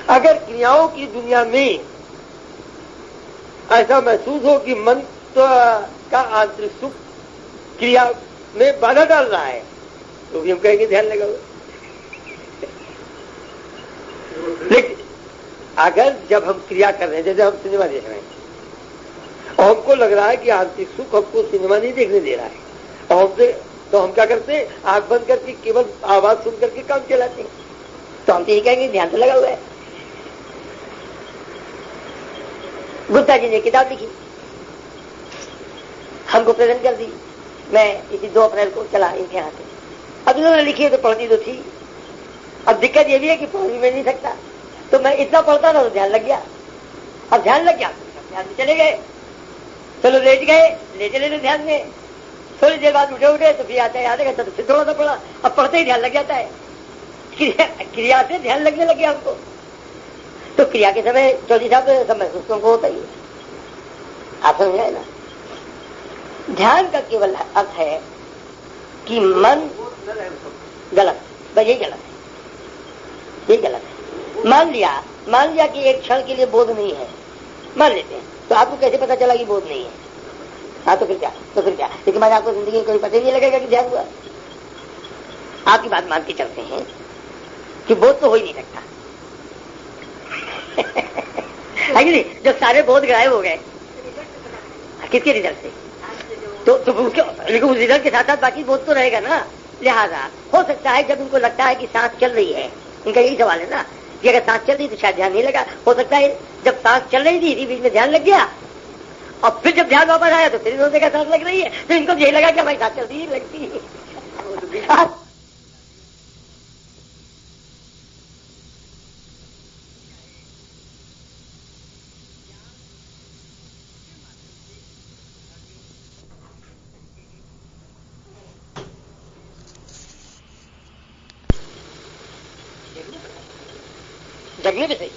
अगर क्रियाओं की दुनिया में ऐसा महसूस हो कि मन का आंतरिक सुख क्रिया में बाधा डाल रहा है, तो भी हम कहेंगे ध्यान लगाओ। लेकिन अगर जब हम क्रिया कर रहे हैं, जैसे हम सिनेमा देख रहे हैं और हमको लग रहा है कि आंतरिक सुख हमको सिनेमा नहीं देखने दे रहा है, और हमसे तो हम क्या करते हैं, आंख बंद करके केवल आवाज सुन करके काम चलाते हैं। तो हम तो यही कहेंगे ध्यान तो लगा हुआ है। गुप्ता जी ने किताब लिखी, हमको प्रेजेंट कर दी, मैं इसी 2 अप्रैल को चला इनके यहाँ से। अब इन्होंने लिखी है तो पढ़नी तो थी। अब दिक्कत ये भी है कि पढ़ भी मैं नहीं सकता, तो मैं इतना पढ़ता था तो ध्यान लग गया। अब ध्यान लग गया, ध्यान में चले गए, चलो लेट गए, ले चले तो ध्यान में, थोड़ी देर बाद उठे तो फिर आता है याद है तो फिर थोड़ा सा पढ़ा, अब पढ़ते ही ध्यान लग जाता है। क्रिया से ध्यान लगने लग गया हमको। तो क्रिया के समय चौधरी साहब सब महसूस तुमको होता ही, आप समझ आए ना। ध्यान का केवल अर्थ है कि मन गलत, बस यही गलत है, यही गलत है। मान लिया कि एक क्षण के लिए बोध नहीं है, मान लेते हैं, तो आपको कैसे पता चला कि बोध नहीं है? हाँ तो फिर क्या, लेकिन मैंने आपको जिंदगी में कोई पता ही नहीं लगेगा कि ध्यान हुआ। आपकी बात मानते चलते हैं कि बोध तो हो ही नहीं सकता है कि नहीं? जब सारे बोध गायब हो गए किसके रिजल्ट से, तो लेकिन उस रिजल्ट के साथ साथ बाकी बोध तो रहेगा ना। लिहाजा हो सकता है जब इनको लगता है कि सांस चल रही है, इनका यही सवाल है ना कि अगर सांस चल रही तो शायद ध्यान नहीं लगा। हो सकता है जब सांस चल रही थी बीच में ध्यान लग गया, और फिर जब ध्यान वापस आया तो फिर इन्होंने देखा सांस लग रही है, तो इनको यही लगा कि हमारी सांस चल रही है, लगती है। जगने में सही,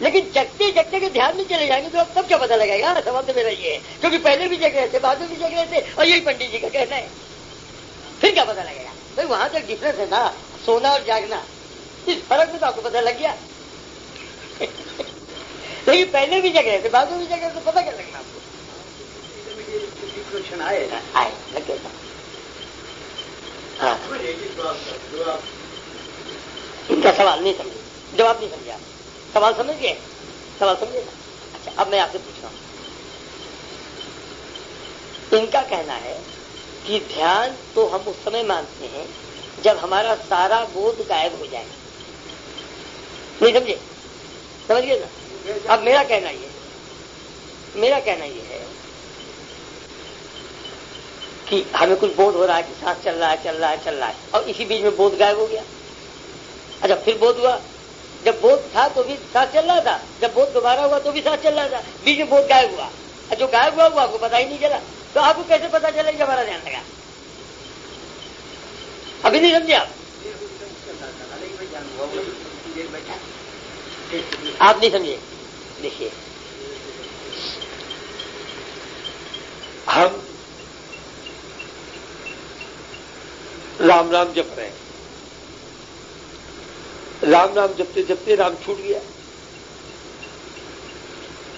लेकिन जगते जगते के ध्यान में चले जाएंगे तो अब तब क्या पता लगेगा? सवाल तो मेरा ये है, क्योंकि पहले भी जग रहे थे, बाद में भी जग रहे थे, और यही पंडित जी का कहना है, फिर क्या पता लगेगा? भाई वहां तक डिफरेंस है ना, सोना और जागना, इस फर्क में तो आपको पता लग गया। लेकिन पहले भी जग रहे थे, बाद में भी जग रहे थे, पता क्या लगना आपको? आए लग गया। हाँ, इनका सवाल नहीं समझे, जवाब नहीं समझा। सवाल समझ गए? सवाल समझे ना? अच्छा, अब मैं आपसे पूछ रहा हूं। इनका कहना है कि ध्यान तो हम उस समय मानते हैं जब हमारा सारा बोध गायब हो जाए। नहीं समझे? समझ गए ना? अब मेरा कहना ये है कि हमें कुछ बोध हो रहा है कि सांस चल रहा है, और इसी बीच में बोध गायब हो गया। अच्छा, फिर बोध हुआ, जब बोध था तो भी सांस चल रहा था, जब बोध दोबारा हुआ तो भी सांस चल रहा था, बीच में बोध गायब हुआ। जो गायब हुआ वो आपको पता ही नहीं चला, तो आपको कैसे पता चला कि हमारा ध्यान लगा? अभी नहीं समझे आप? आप नहीं समझे। देखिए, हम राम राम जप रहे हैं, राम नाम जपते जपते राम छूट गया।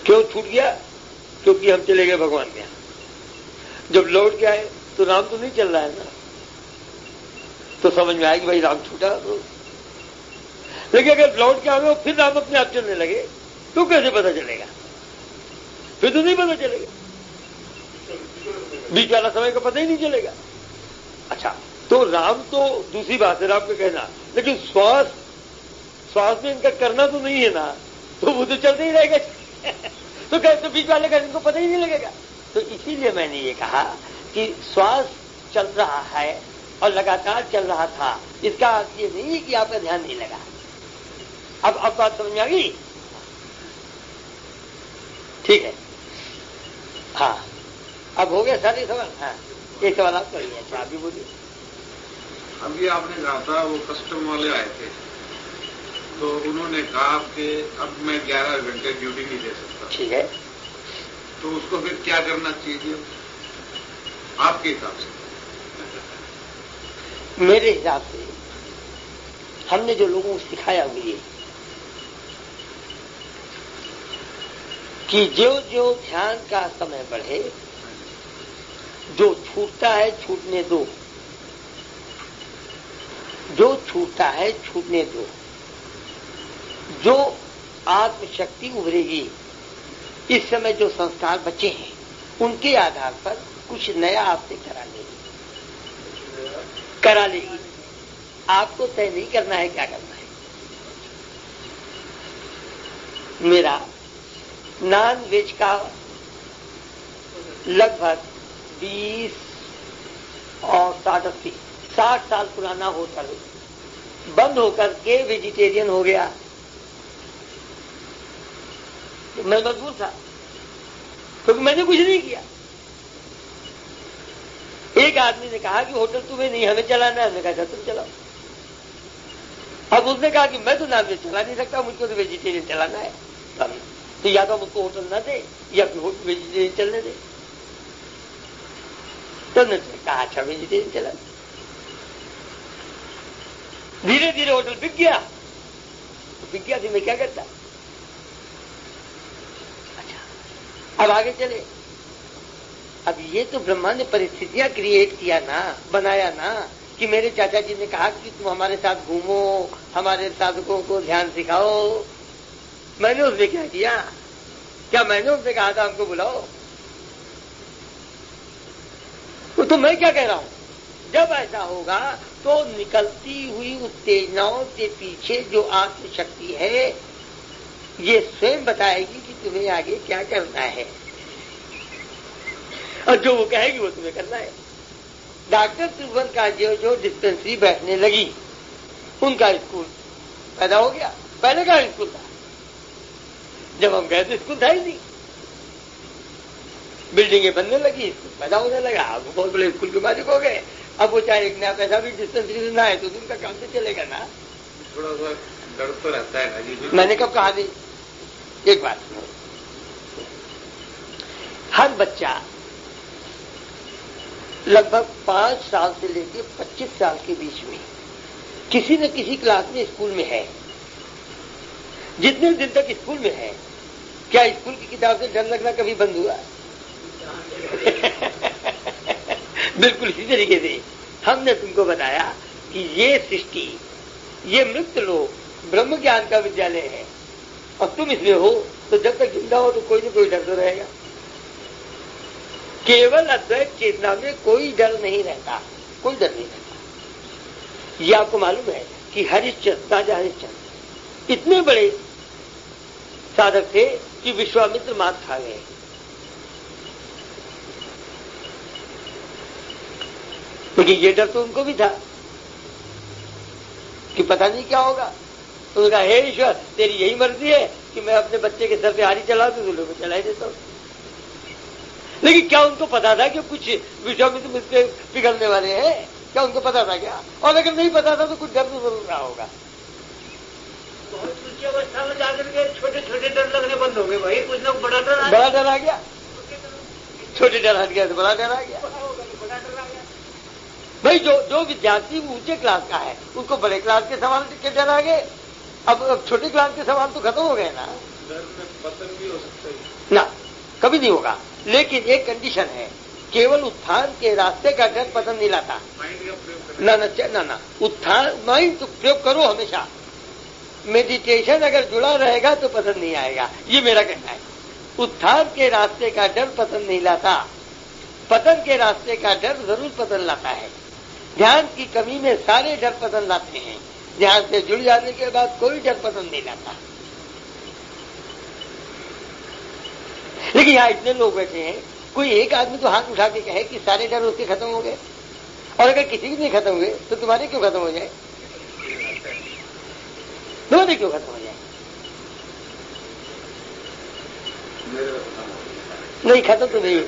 क्यों छूट गया? क्योंकि हम चले गए भगवान के यहाँ। जब लौट के आए तो राम तो नहीं चल रहा है ना, तो समझ में आएगी भाई राम छूटा। तो लेकिन अगर लौट के आए फिर राम अपने आप चलने लगे तो कैसे पता चलेगा? फिर तो नहीं पता चलेगा, बीच वाला समय का पता ही नहीं चलेगा। अच्छा, तो राम तो दूसरी बात है, राम का कहना, लेकिन श्वास में इनका करना तो नहीं है ना, तो वो तो चलते ही रहेगा। तो कैसे बीच वाले का इनको पता ही नहीं लगेगा। तो इसीलिए मैंने ये कहा कि श्वास चल रहा है और लगातार चल रहा था, इसका अर्थ ये नहीं कि आपका ध्यान नहीं लगा। अब बात समझ में आ गई? ठीक है, हाँ, अब हो गया सारे सवाल। हाँ, एक सवाल आप करिए। अच्छा, आप भी बोलिए। अभी आपने कहा था वो कस्टम वाले आए थे, तो उन्होंने कहा कि अब मैं 11 घंटे ड्यूटी नहीं दे सकता। ठीक है, तो उसको फिर क्या करना चाहिए आपके हिसाब से? मेरे हिसाब से हमने जो लोगों को सिखाया हुआ है कि जो जो ध्यान का समय बढ़े, जो छूटता है छूटने दो, जो छूटता है छूटने दो। जो आत्मशक्ति उभरेगी, इस समय जो संस्कार बचे हैं उनके आधार पर कुछ नया आपसे करा लेगी। आपको तय नहीं करना है क्या करना है। मेरा नॉन वेज का लगभग 20 और 60 साल पुराना होटल बंद होकर के वेजिटेरियन हो गया। तो मैं मजबूर था, क्योंकि मैंने कुछ नहीं किया। एक आदमी ने कहा कि होटल तुम्हें नहीं हमें चलाना है। हमने कहा तुम चलाओ। अब उसने कहा कि मैं तो नॉन वेज चला नहीं सकता, मुझको तो वेजिटेरियन चलाना है। तो या तो मुझको होटल ना दे या फिर वेजिटेरियन चलने दे। तो ने कहा अच्छा वेजिटेरियन चला। धीरे धीरे होटल बिक गया। बिक गया थी मैं क्या करता। अच्छा, अब आगे चले। अब ये तो ब्रह्मा ने परिस्थितियां क्रिएट किया ना, बनाया ना, कि मेरे चाचा जी ने कहा कि तुम हमारे साथ घूमो, हमारे साधकों को ध्यान सिखाओ। मैंने उसने क्या किया? क्या मैंने उनसे कहा था हमको बुलाओ? तो मैं क्या कह रहा हूं, जब ऐसा होगा तो निकलती हुई उत्तेजनाओं के पीछे जो आत्मशक्ति है ये स्वयं बताएगी कि तुम्हें आगे क्या करना है, और जो वो कहेगी वो तुम्हें करना है। डॉक्टर त्रिभुवन का जो डिस्पेंसरी बैठने लगी, उनका स्कूल पैदा हो गया। पहले का स्कूल था, जब हम गए तो स्कूल था ही नहीं। बिल्डिंगें बनने लगी, स्कूल पैदा होने लगा। अब बहुत बड़े स्कूल के मालिक हो गए। अब वो चाहे एक नया पैसा भी डिस्पेंसरी ना है तो उनका काम तो चलेगा ना। थोड़ा सा डर तो रहता है ना जी। मैंने कब कहा थी, एक बात सुनो, हर बच्चा लगभग 5 साल से लेकर 25 साल के बीच में किसी न किसी क्लास में स्कूल में है। जितने दिन तक स्कूल में है, क्या स्कूल की किताब से डर लगना कभी बंद हुआ? बिल्कुल इसी तरीके से हमने तुमको बताया कि ये सृष्टि, ये मृत लोक ब्रह्म ज्ञान का विद्यालय है, और तुम इसमें हो तो जब तक जिंदा हो तो कोई न कोई डर तो रहेगा। केवल अद्वैत चेतना में कोई डर नहीं रहता, कोई डर नहीं रहता। ये आपको मालूम है कि हरिश्चंद्र, राजा हरिश्चंद्र इतने बड़े साधक थे कि विश्वामित्र मात खा गए। लेकिन ये डर तो उनको भी था कि पता नहीं क्या होगा। तो उन्होंने कहा हे ईश्वर, तेरी यही मर्जी है कि मैं अपने बच्चे के सर पे हारी चला दूं, तो लोगों को चला ही देता हूं। लेकिन क्या उनको पता था कि कुछ विश्वामित्र मुझसे पिघलने वाले हैं? क्या उनको पता था क्या? और अगर नहीं पता था तो कुछ डर तो जरूर रहा होगा। बहुत ऊंची अवस्था में जाकर के छोटे छोटे डर लगने बंद हो गए भाई। कुछ लोग बड़ा डर आ गया, छोटे डर हट गया तो बड़ा डर आ गया। भाई जो विद्यार्थी ऊंचे क्लास का है उसको बड़े क्लास के सवाल के डर आ गए। अब छोटे क्लास के सवाल तो खत्म हो गए ना। डर में पतन भी हो सकता है ना, कभी नहीं होगा। लेकिन एक कंडीशन है, केवल उत्थान के रास्ते का डर पतन नहीं लाता। माइंड का प्रयोग ना, उत्थान माइंड तो प्रयोग करो हमेशा। मेडिटेशन अगर जुड़ा रहेगा तो पतन नहीं आएगा, ये मेरा कहना है। उत्थान के रास्ते का डर पतन नहीं लाता, पतन के रास्ते का डर जरूर पतन लाता है। ध्यान की कमी में सारे डर पतन लाते हैं, ध्यान से जुड़ जाने के बाद कोई डर पतन नहीं लाता। लेकिन यहाँ इतने लोग बैठे हैं, कोई एक आदमी तो हाथ उठा के कहे कि सारे डर उसके खत्म हो गए, और अगर किसी भी नहीं खत्म हुए तो तुम्हारे क्यों खत्म हो जाए? तुम्हारे क्यों खत्म हो जाए? नहीं, खत्म तो नहीं।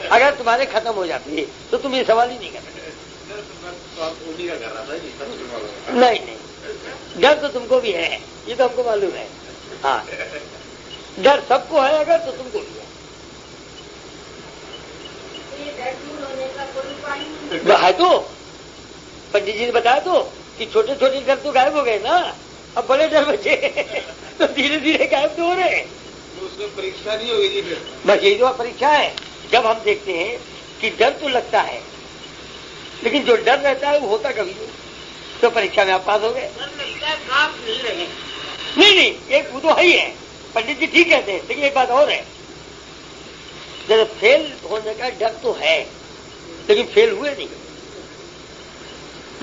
अगर तुम्हारे खत्म हो जाते तो तुम ये सवाल ही नहीं करते। नहीं, डर तो तुमको भी है, ये तो हमको मालूम है। हाँ, डर सबको है अगर, तो तुमको भी है। है तो पंडित जी ने बताया तो कि छोटे छोटे डर तो गायब हो गए ना, अब बड़े डर बचे तो धीरे धीरे गायब तो हो रहे। उसमें परीक्षा नहीं होगी जी फिर। बस यही तो परीक्षा है। जब हम देखते हैं कि डर तो लगता है, लेकिन जो डर रहता है वो होता कभी नहीं, तो परीक्षा में आप पास हो गए। नहीं, एक वो तो है ही है, पंडित जी ठीक कहते हैं, लेकिन एक बात और है, जैसे फेल होने का डर तो है, लेकिन फेल हुए नहीं।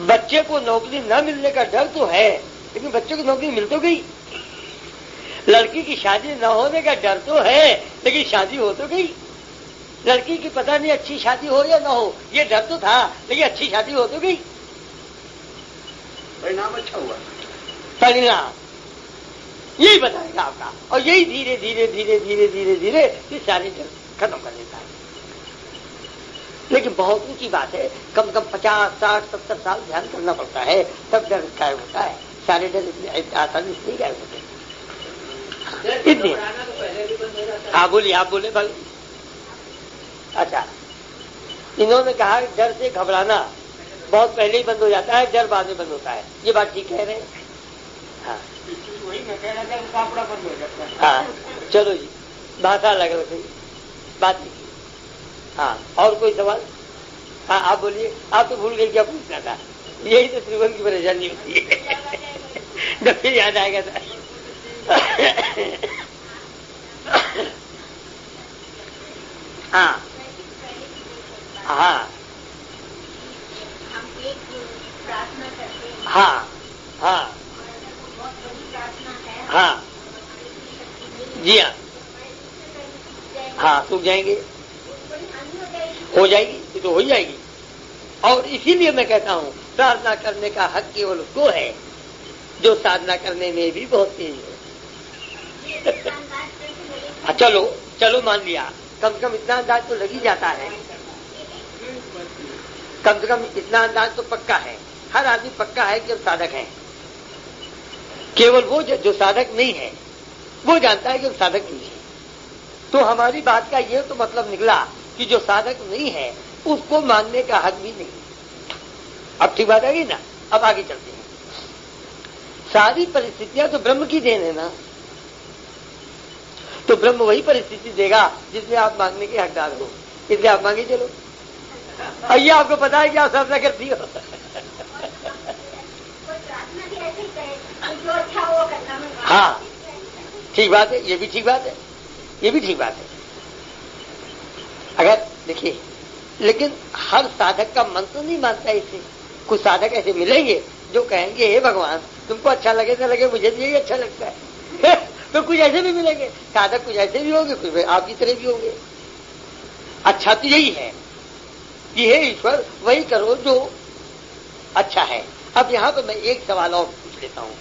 बच्चे को नौकरी न मिलने का डर तो है, लेकिन बच्चे को नौकरी मिल तो गई। लड़की की शादी न होने का डर तो है, लेकिन शादी हो तो गई। लड़की की पता नहीं अच्छी शादी हो या ना हो, ये डर तो था, लेकिन अच्छी शादी हो तो गई। परिणाम अच्छा हुआ। परिणाम यही बताएगा आपका, और यही धीरे धीरे धीरे धीरे धीरे धीरे ये सारे डर खत्म कर देता है। लेकिन बहुत ऊंची बात है, कम से कम 50, 60, 70 साल ध्यान करना पड़ता है, तब डर गायब होता है। सारे डर इतनी आसानी से नहीं गायब होते। इतनी हाँ बोलिए, आप बोले भले। अच्छा, इन्होंने कहा डर से घबराना बहुत पहले ही बंद हो जाता है, डर बाद में बंद होता है। ये बात ठीक कह रहे हैं। हाँ वही मैं कह रहा था, कापड़ा बंद हो जाता है। हाँ, चलो जी, भाषा अलग हो गई, बात नहीं। हाँ, और कोई सवाल? हाँ आप बोलिए। आप तो भूल गए क्या पूछना था। यही तो श्रीवन की परेशानी होती है। जब फिर याद आएगा था। हाँ हाँ हाँ हाँ हाँ जी हाँ हाँ, सूख जाएंगे, हो जाएगी, ये तो हो ही जाएगी। और इसीलिए मैं कहता हूँ प्रार्थना करने का हक केवल उसको है जो साधना करने में भी बहुत तेज है। चलो चलो मान लिया, कम से कम इतना अंदाज तो लग ही जाता है। कम से कम इतना अंदाज तो पक्का है, हर आदमी पक्का है कि हम साधक हैं। केवल वो जो साधक नहीं है वो जानता है कि हम साधक नहीं है। तो हमारी बात का ये तो मतलब निकला कि जो साधक नहीं है उसको मानने का हक भी नहीं। अब ठीक बात आएगी ना। अब आगे चलते हैं। सारी परिस्थितियां तो ब्रह्म की देन है ना, तो ब्रह्म वही परिस्थिति देगा जिसमें आप मांगने के हकदार हो, इसलिए आप मांगे चलो। और ये आपको पता है कि आप साधना करती हो। हाँ ठीक बात है, ये भी ठीक बात है, ये भी ठीक बात है। अगर देखिए, लेकिन हर साधक का मन तो नहीं मानता इसे। कुछ साधक ऐसे मिलेंगे जो कहेंगे हे भगवान तुमको अच्छा लगे न लगे मुझे यही अच्छा लगता है। तो कुछ ऐसे भी मिलेंगे साधक, कुछ ऐसे भी होंगे, कुछ आपकी तरह भी होंगे। अच्छा तो यही है कि हे ईश्वर वही करो जो अच्छा है। अब यहां पर मैं एक सवाल और पूछ लेता हूं।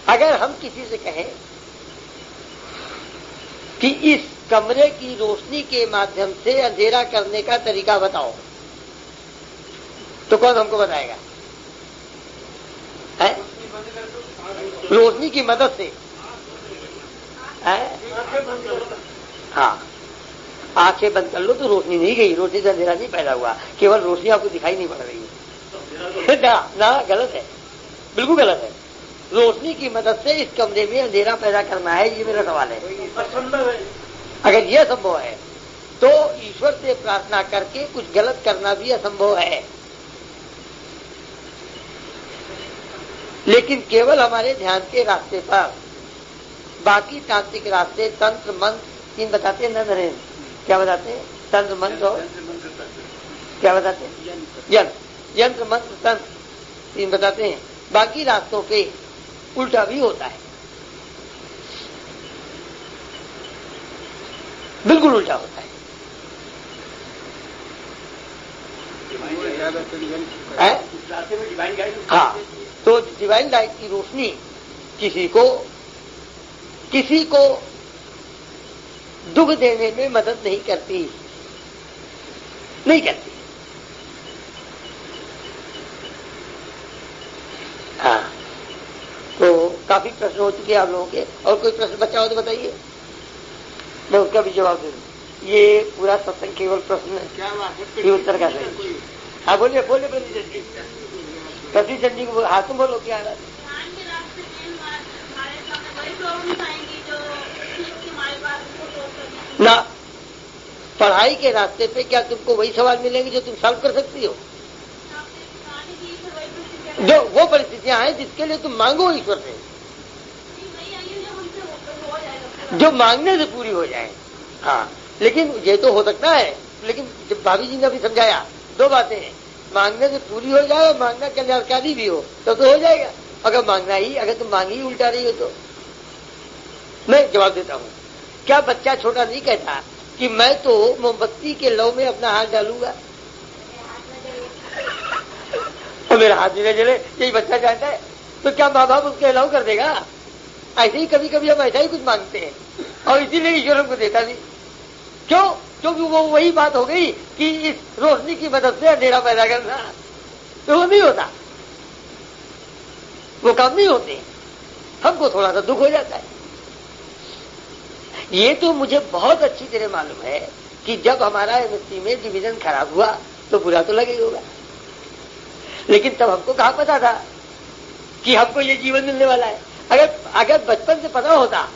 अगर हम किसी से कहें कि इस कमरे की रोशनी के माध्यम से अंधेरा करने का तरीका बताओ, तो कौन हमको बताएगा? है? रोशनी की मदद से है? हाँ, आंखें बंद कर लो तो रोशनी नहीं गई, रोशनी से अंधेरा नहीं पैदा हुआ, केवल रोशनी आपको दिखाई नहीं पड़ रही है। ना गलत है, बिल्कुल गलत है। रोशनी की मदद से इस कमरे में अंधेरा पैदा करना है, ये मेरा सवाल है। असंभव है। अगर यह संभव है तो ईश्वर से प्रार्थना करके कुछ गलत करना भी असंभव है। लेकिन केवल हमारे ध्यान के रास्ते पर, बाकी तांत्रिक रास्ते तंत्र मंत्र तीन बताते हैं। नरेंद्र क्या बताते हैं? तंत्र मंत्र और क्या बताते हैं? यंत्र मंत्र तंत्र तीन बताते हैं। बाकी रास्तों पे उल्टा भी होता है, बिल्कुल उल्टा होता है। हाँ, तो डिवाइन लाइट की रोशनी किसी को दुख देने में मदद नहीं करती। हाँ, तो काफी प्रश्न हो चुके हैं आप लोगों के। और कोई प्रश्न बचा हो तो बताइए, मैं उसका भी जवाब दे दूं। ये पूरा सत्संग केवल प्रश्न है, उत्तर का सही। हाँ बोलिए प्रति चंडी को हाँ तुम बोलो क्या ना पढ़ाई के रास्ते पे क्या तुमको वही सवाल मिलेंगे जो तुम सॉल्व कर सकती हो? जो वो परिस्थितियां हैं जिसके लिए तुम मांगो ईश्वर से, जो मांगने से पूरी हो जाए। हाँ, लेकिन ये तो हो सकता है, लेकिन जब भाभी जी ने अभी समझाया दो बातें हैं, मांगने से पूरी हो जाए और मांगना कल्याणकारी भी हो तो हो जाएगा। अगर तुम मांग ही उल्टा रही हो तो मैं जवाब देता हूँ। क्या बच्चा छोटा नहीं कहता कि मैं तो मोमबत्ती के लौ में अपना हाथ डालूंगा और मेरा हाथ भी न जले, यही बच्चा चाहता है। तो क्या माँ बाप उसके अलाउ कर देगा? ऐसे ही कभी कभी हम ऐसा ही कुछ मांगते हैं और इसीलिए ईश्वर हमको देता नहीं। क्यों? क्योंकि वो वही बात हो गई कि इस रोशनी की मदद से अंधेरा पैदा करना, तो वो नहीं होता, वो काम नहीं होते। हमको थोड़ा सा दुख हो जाता है। ये तो मुझे बहुत अच्छी तरह मालूम है कि जब हमारा एमएससी में डिवीजन खराब हुआ तो बुरा तो लगे होगा, लेकिन तब हमको कहाँ पता था कि हमको ये जीवन मिलने वाला है। अगर बचपन से पता होता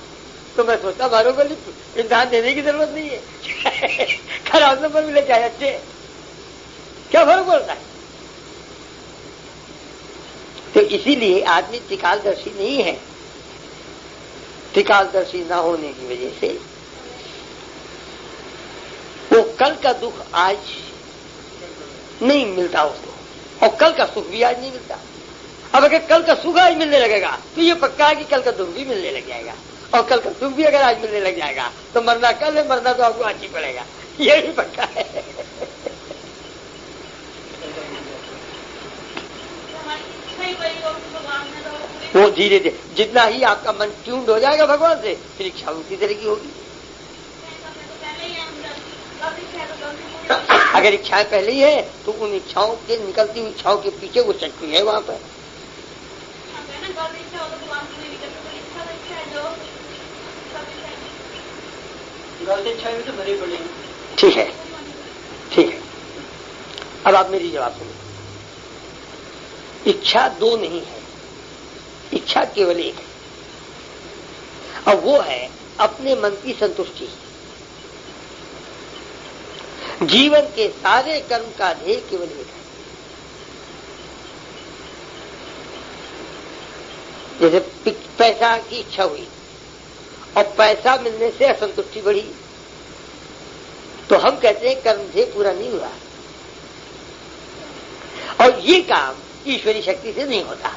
तो मैं सोचता मारो को इम्तिहान देने की जरूरत नहीं है खराब नंबर मिले चाहे अच्छे, क्या फर्क पड़ता है? तो इसीलिए आदमी त्रिकालदर्शी नहीं है। त्रिकालदर्शी ना होने की वजह से वो कल का दुख आज नहीं मिलता उसको, और कल का सुख भी आज नहीं मिलता। अब अगर कल का सुख आज मिलने लगेगा तो ये पक्का है कि कल का दुख भी मिलने लग जाएगा, और कल का दुख भी अगर आज मिलने लग जाएगा तो मरना कल है, मरना तो आपको आज ही पड़ेगा, ये भी पक्का है। वो धीरे धीरे जितना ही आपका मन ट्यून्ड हो जाएगा भगवान से, फिर इच्छा उसी तरह की होगी। अगर इच्छाएं पहले ही है तो उन इच्छाओं के निकलती हुई इच्छाओं के पीछे वो शक्ति है वहां पर। ठीक है, ठीक है। अब आप मेरी जवाब सुनो। इच्छा दो नहीं है, इच्छा केवल एक है, और वो है अपने मन की संतुष्टि। जीवन के सारे कर्म का ध्येय केवल एक है। जैसे पैसा की इच्छा हुई और पैसा मिलने से असंतुष्टि बढ़ी, तो हम कहते हैं कर्म ध्येय पूरा नहीं हुआ, और ये काम ईश्वरी शक्ति से नहीं होता।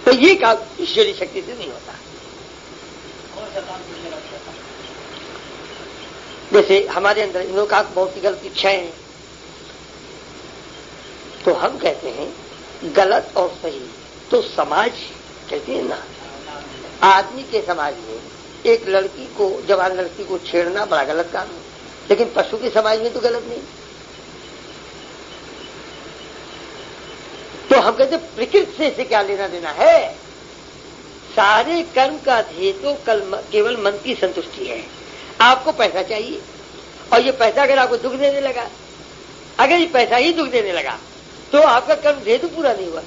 तो ये काम ईश्वरी शक्ति से नहीं होता। जैसे हमारे अंदर इन लोगों का बहुत ही गलत इच्छाएं हैं, तो हम कहते हैं गलत और सही तो समाज कहते हैं ना। आदमी के समाज में एक लड़की को, जवान लड़की को छेड़ना बड़ा गलत काम है, लेकिन पशु के समाज में तो गलत नहीं। तो हम कहते प्रकृति से क्या लेना देना है? सारे कर्म का ध्येय तो केवल मन की संतुष्टि है। आपको पैसा चाहिए, और ये पैसा अगर आपको दुख देने लगा, अगर ये पैसा ही दुख देने लगा तो आपका कर्म ध्येय तो पूरा नहीं हुआ।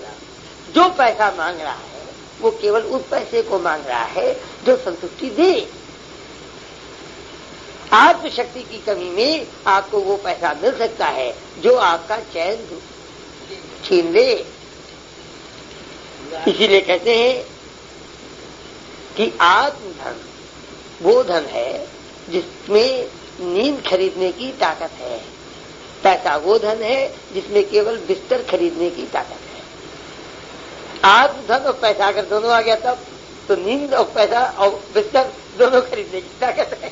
जो पैसा मांग रहा है वो केवल उस पैसे को मांग रहा है जो संतुष्टि दे। आत्मशक्ति की कमी में आपको वो पैसा मिल सकता है जो आपका चैन छीन ले। इसीलिए कहते हैं कि आत्मधन वो धन है जिसमें नींद खरीदने की ताकत है। पैसा वो धन है जिसमें केवल बिस्तर खरीदने की ताकत है। आत्मधन और पैसा अगर दोनों आ गया तब तो नींद और पैसा और बिस्तर दोनों खरीदने की ताकत है।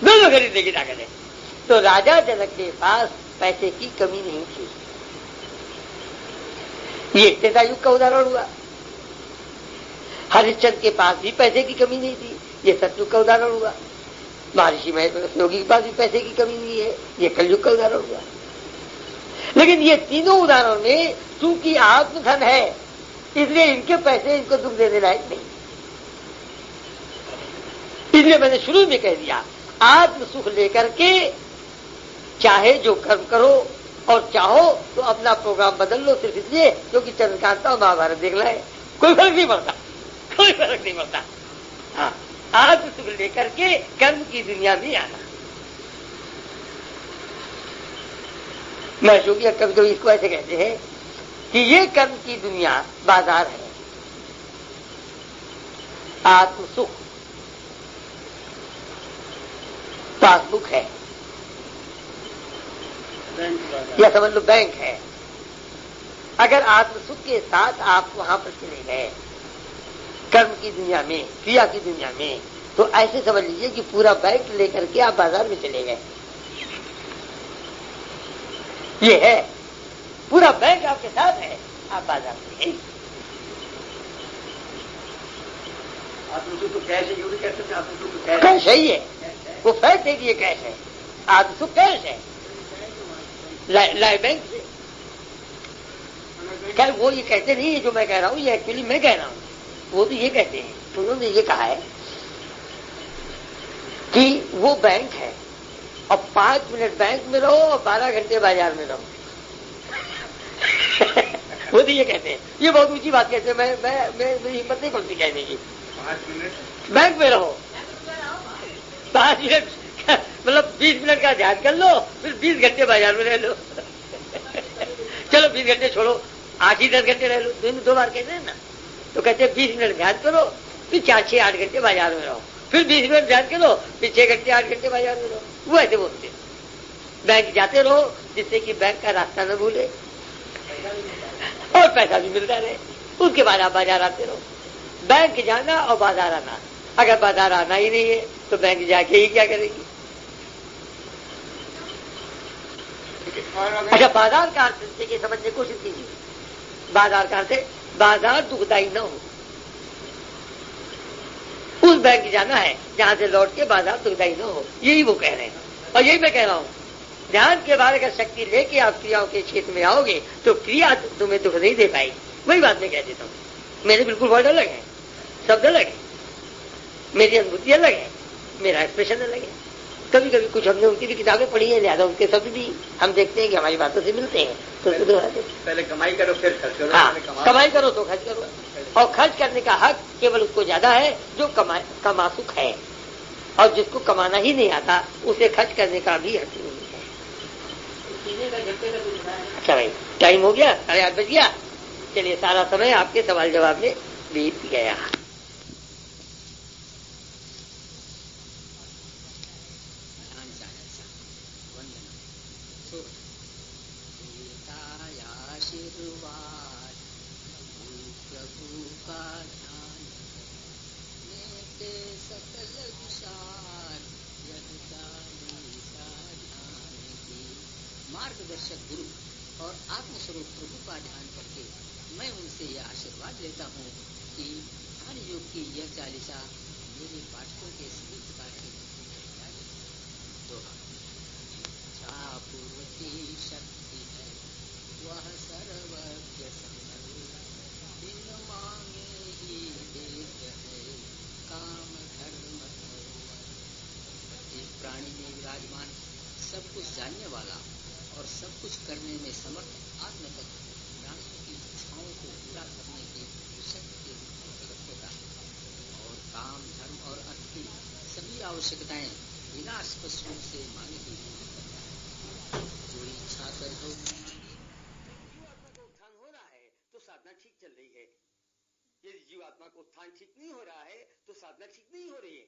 दोनों खरीदने की ताकत है। तो राजा जनक के पास पैसे की कमी नहीं थी। ये त्रेता युग का उदाहरण हुआ। हरिश्चंद्र के पास भी पैसे की कमी नहीं थी। ये सतयुग का उदाहरण हुआ। महर्षि महेश योगी के पास भी पैसे की कमी नहीं है। ये कलयुग का उदाहरण हुआ। लेकिन ये तीनों उदाहरणों में चूंकि आत्मधन है इसलिए इनके पैसे इनको दुख देने लायक नहीं। इसलिए मैंने शुरू में कह दिया, आत्म सुख लेकर के चाहे जो कर्म करो और चाहो तो अपना प्रोग्राम बदल लो सिर्फ इसलिए क्योंकि चंद्रकांता और महाभारत देखना है, कोई फर्क नहीं पड़ता, कोई फर्क नहीं पड़ता। हाँ, आत्म सुख लेकर के कर्म की दुनिया में आना। मैं जोगी कभी कभी इसको ऐसे कहते हैं कि ये कर्म की दुनिया बाजार है, आत्म सुख पासबुक है, या समझ लो बैंक है। अगर आत्म सुख के साथ आप वहां पर चले गए कर्म की दुनिया में, क्रिया की दुनिया में, तो ऐसे समझ लीजिए कि पूरा बैंक लेकर के आप बाजार में चले गए। ये है, पूरा बैंक आपके साथ है, आप बाजार में हैं। आत्मसुख तो कैश है, यूं भी कह सकते हैं आत्मसुख तो कैश है, ये वो फैक्ट है कि ये कैश है, आत्म सुख कैश है, लाई बैंक से। खैर वो ये कहते नहीं है जो मैं कह रहा हूं, ये एक्चुअली मैं कह रहा हूं, वो तो ये कहते हैं, उन्होंने ये कहा है कि वो बैंक है और 5 मिनट बैंक में रहो और 12 घंटे बाजार में रहो। वो तो ये कहते हैं, ये बहुत ऊंची बात कहते हैं, मैं मेरी हिम्मत नहीं पड़ती कहने की। 5 मिनट बैंक में रहो, 5 मिनट मतलब 20 मिनट का ध्यान कर लो, फिर 20 घंटे बाजार में रह लो। चलो 20 घंटे छोड़ो, 8 ही 10 घंटे रह लो, दिन 2 बार कहते हैं ना। तो कहते हैं 20 मिनट ध्यान करो, फिर 4-6-8 घंटे बाजार में रहो, फिर 20 मिनट ध्यान करो, फिर 6 घंटे 8 घंटे बाजार में रहो। वो ऐसे बोलते हैं। बैंक जाते रहो जिससे कि बैंक का रास्ता न भूले और पैसा भी मिलता रहे, उसके बाद आप बाजार आते रहो। बैंक जाना और बाजार आना, अगर बाजार आना ही नहीं है तो बैंक जाके ही क्या करेगी। अच्छा, बाजार का अर्थ देखिए, समझने की कोशिश कीजिए। बाजार का अर्थ है बाजार दुखदायी न हो, उस बैंक जाना है जहां से लौट के बाजार दुखदायी न हो, यही वो कह रहे हैं। और यही मैं कह रहा हूं, ध्यान के बारे का शक्ति लेके आप क्रियाओं के क्षेत्र में आओगे तो क्रिया तुम्हें दुख नहीं दे पाएगी। वही बात मैं कह देता हूं। मेरे बिल्कुल वर्ड अलग है, शब्द अलग है, मेरी अनुभूति अलग है, मेरा एक्सप्रेशन अलग है। कभी कभी कुछ हमने उनकी भी किताबें पढ़ी है, लिहाजा उनके शब्द भी हम देखते हैं कि हमारी बातों से मिलते हैं, तो पहले कमाई करो फिर खर्च करो। हाँ, कमाई करो तो खर्च करो, और खर्च करने का हक केवल उसको ज्यादा है जो कमासुख है, और जिसको कमाना ही नहीं आता उसे खर्च करने का भी हक नहीं है। अच्छा भाई, टाइम हो गया, 8:30 बज गया। चलिए, सारा समय आपके सवाल जवाब में बीत गया। मार्गदर्शक गुरु और आत्मस्वरूप प्रभु का ध्यान करके मैं उनसे यह आशीर्वाद लेता हूँ कि ध्यान योग की यह चालीसा मेरे पाठकों के सभी प्रकार के पूर्ति शक्ति है वह सर्वज्ञ बिन मांगे ही देत है काम धर्म एक प्राणी में विराजमान सब कुछ जानने वाला और सब कुछ करने में समर्थ आत्म तत्व प्राणियों की इच्छाओं को पूरा करने के शक्ति के रूप में प्रकट होता है और काम धर्म और अर्थ की सभी आवश्यकताएं बिना स्पष्ट रूप से मांगी हुई करता है। जो इच्छा कर हो जीवात्मा का उत्थान हो रहा है तो साधना ठीक चल रही है, यदि जीवात्मा का उत्थान ठीक नहीं हो रहा है तो साधना ठीक नहीं हो रही है।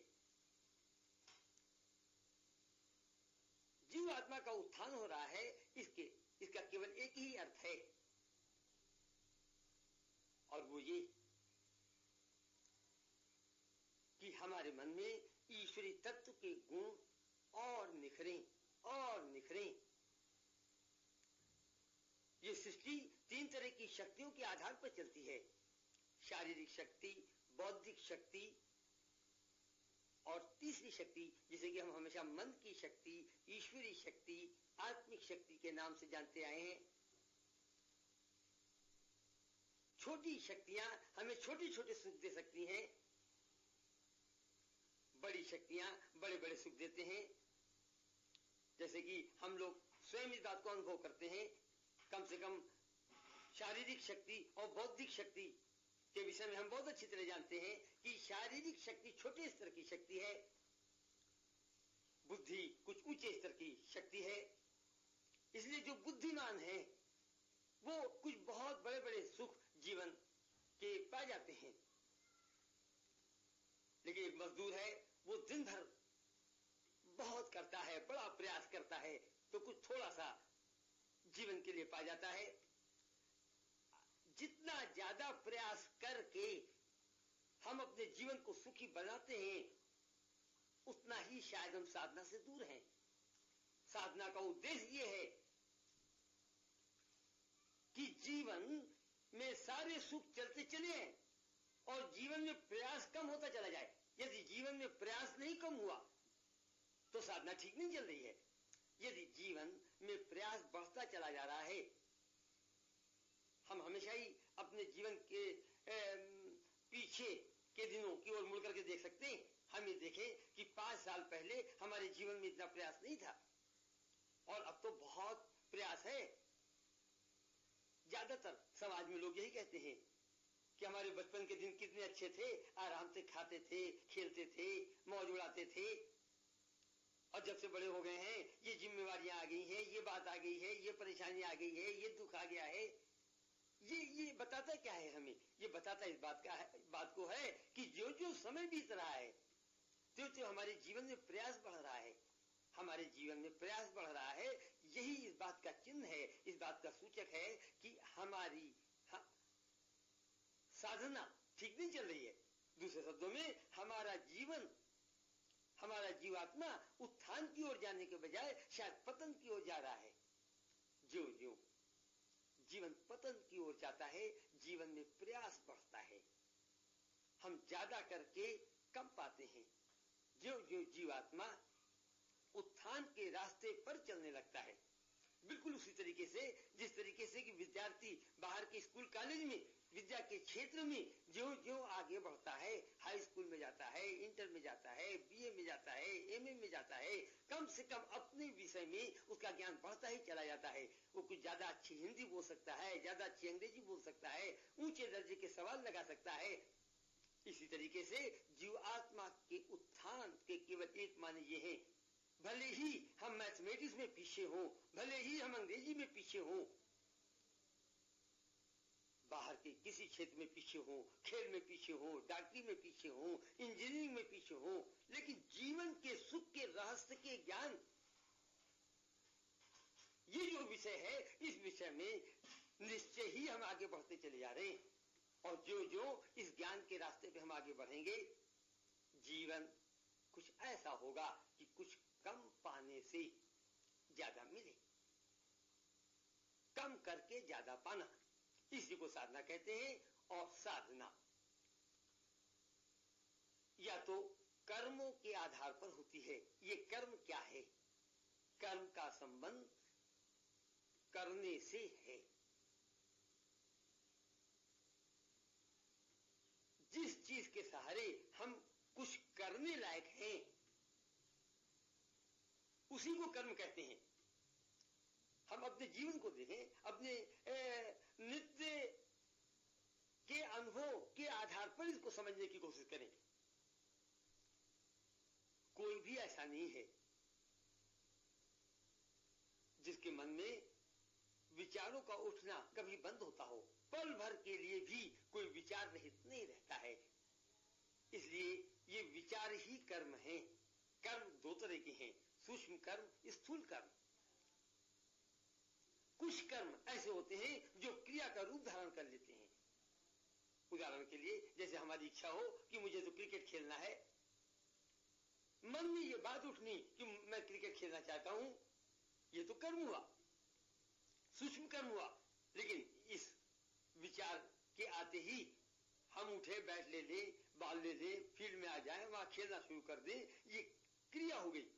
जीवात्मा का उत्थान हो रहा है, इसका केवल एक ही अर्थ है, और वो ये कि हमारे मन में ईश्वरी तत्व के गुण और निखरें। ये सृष्टि 3 तरह की शक्तियों के आधार पर चलती है, शारीरिक शक्ति, बौद्धिक शक्ति और तीसरी शक्ति जिसे कि हम हमेशा मन की शक्ति, ईश्वरी शक्ति, आत्मिक शक्ति के नाम से जानते आए हैं। छोटी शक्तियां हमें छोटे छोटे सुख दे सकती हैं, बड़ी शक्तियां बड़े बड़े सुख देते हैं। जैसे कि हम लोग स्वयं इस बात को अनुभव करते हैं, कम से कम शारीरिक शक्ति और बौद्धिक शक्ति के विषय में हम बहुत अच्छी तरह जानते हैं कि शारीरिक शक्ति छोटे स्तर की शक्ति है, बुद्धि कुछ ऊंचे स्तर की शक्ति है। इसलिए जो बुद्धिमान है वो कुछ बहुत बड़े बड़े सुख जीवन के पा जाते हैं, लेकिन एक मजदूर है वो दिन भर बहुत करता है, बड़ा प्रयास करता है, तो कुछ थोड़ा सा जीवन के लिए पा जाता है। जितना ज्यादा प्रयास करके हम अपने जीवन को सुखी बनाते हैं, उतना ही शायद हम साधना से दूर हैं। साधना का उद्देश्य यह है कि जीवन में सारे सुख चलते चले हैं और जीवन में प्रयास कम होता चला जाए। यदि जीवन में प्रयास नहीं कम हुआ तो साधना ठीक नहीं चल रही है। यदि जीवन में प्रयास बढ़ता चला जा रहा है, हम हमेशा ही अपने जीवन के पीछे के दिनों की ओर मुड़ करके देख सकते हैं। हम ये देखें कि 5 साल पहले हमारे जीवन में इतना प्रयास नहीं था और अब तो बहुत प्रयास है। ज्यादातर समाज में लोग यही कहते हैं कि हमारे बचपन के दिन कितने अच्छे थे, आराम से खाते थे, खेलते थे, मौज उड़ाते थे, और जब से बड़े हो गए हैं ये जिम्मेवारियां आ गई हैं, ये बात आ गई है, ये परेशानी आ गई है, ये दुख आ गया है। ये बताता क्या है हमें? ये बताता इस बात को है कि जो जो समय बीत रहा है त्यों त्यों हमारे जीवन में प्रयास बढ़ रहा है। हमारे जीवन में प्रयास बढ़ रहा है, यही इस बात का चिन्ह है, इस बात का सूचक है कि हमारी साधना ठीक नहीं चल रही है। दूसरे शब्दों में हमारा जीवन, हमारा जीवात्मा उत्थान की ओर जाने के बजाय शायद पतन की ओर जा रहा है। जो जो जीवन पतन की ओर जाता है, जीवन में प्रयास बढ़ता है, हम ज्यादा करके कम पाते हैं। जो जो जीवात्मा उत्थान के रास्ते पर चलने लगता है, बिल्कुल उसी तरीके से जिस तरीके से कि विद्यार्थी बाहर के स्कूल कॉलेज में विद्या के क्षेत्र में जो जो आगे बढ़ता है, हाई स्कूल में जाता है, इंटर में जाता है, बीए में जाता है, एमए में जाता है, कम से कम अपने विषय में उसका ज्ञान बढ़ता ही चला जाता है। वो कुछ ज्यादा अच्छी हिंदी बोल सकता है, ज्यादा अच्छी अंग्रेजी बोल सकता है, ऊंचे दर्जे के सवाल लगा सकता है। इसी तरीके से जीवात्मा के उत्थान के केवल एक माने ये है, भले ही हम मैथमेटिक्स में पीछे हों, भले ही हम अंग्रेजी में पीछे हों, बाहर के किसी क्षेत्र में पीछे हों, खेल में पीछे हों, डॉक्टरी में पीछे हों, इंजीनियरिंग में पीछे हों, लेकिन जीवन के सुख के रहस्य के ज्ञान, ये जो विषय है, इस विषय में निश्चय ही हम आगे बढ़ते चले जा रहे हैं। और जो जो इस ज्ञान के रास्ते पे हम आगे बढ़ेंगे, जीवन कुछ ऐसा होगा कि कुछ कम पाने से ज्यादा मिले, कम करके ज्यादा पाना, इसी को साधना कहते हैं। और साधना या तो कर्मों के आधार पर होती है। ये कर्म क्या है? कर्म का संबंध करने से है। जिस चीज के सहारे हम कुछ करने लायक हैं, उसी को कर्म कहते हैं। हम अपने जीवन को देखें, अपने नित्य के अनुभव के आधार पर इसको समझने की कोशिश करें। कोई भी ऐसा नहीं है जिसके मन में विचारों का उठना कभी बंद होता हो। पल भर के लिए भी कोई विचार रहित नहीं रहता है। इसलिए ये विचार ही कर्म हैं। कर्म दो तरह के हैं, सूक्ष्म कर्म, स्थूल कर्म। कुछ कर्म ऐसे होते हैं जो क्रिया का रूप धारण कर लेते हैं। उदाहरण के लिए, जैसे हमारी इच्छा हो कि मुझे तो क्रिकेट खेलना है, मन में ये बात उठनी कि मैं क्रिकेट खेलना चाहता हूं, ये तो कर्म हुआ, सूक्ष्म कर्म हुआ। लेकिन इस विचार के आते ही हम उठे, बैट ले ले, बॉल ले ले, फील्ड में आ जाए, वहां खेलना शुरू कर दें, ये क्रिया हो गई।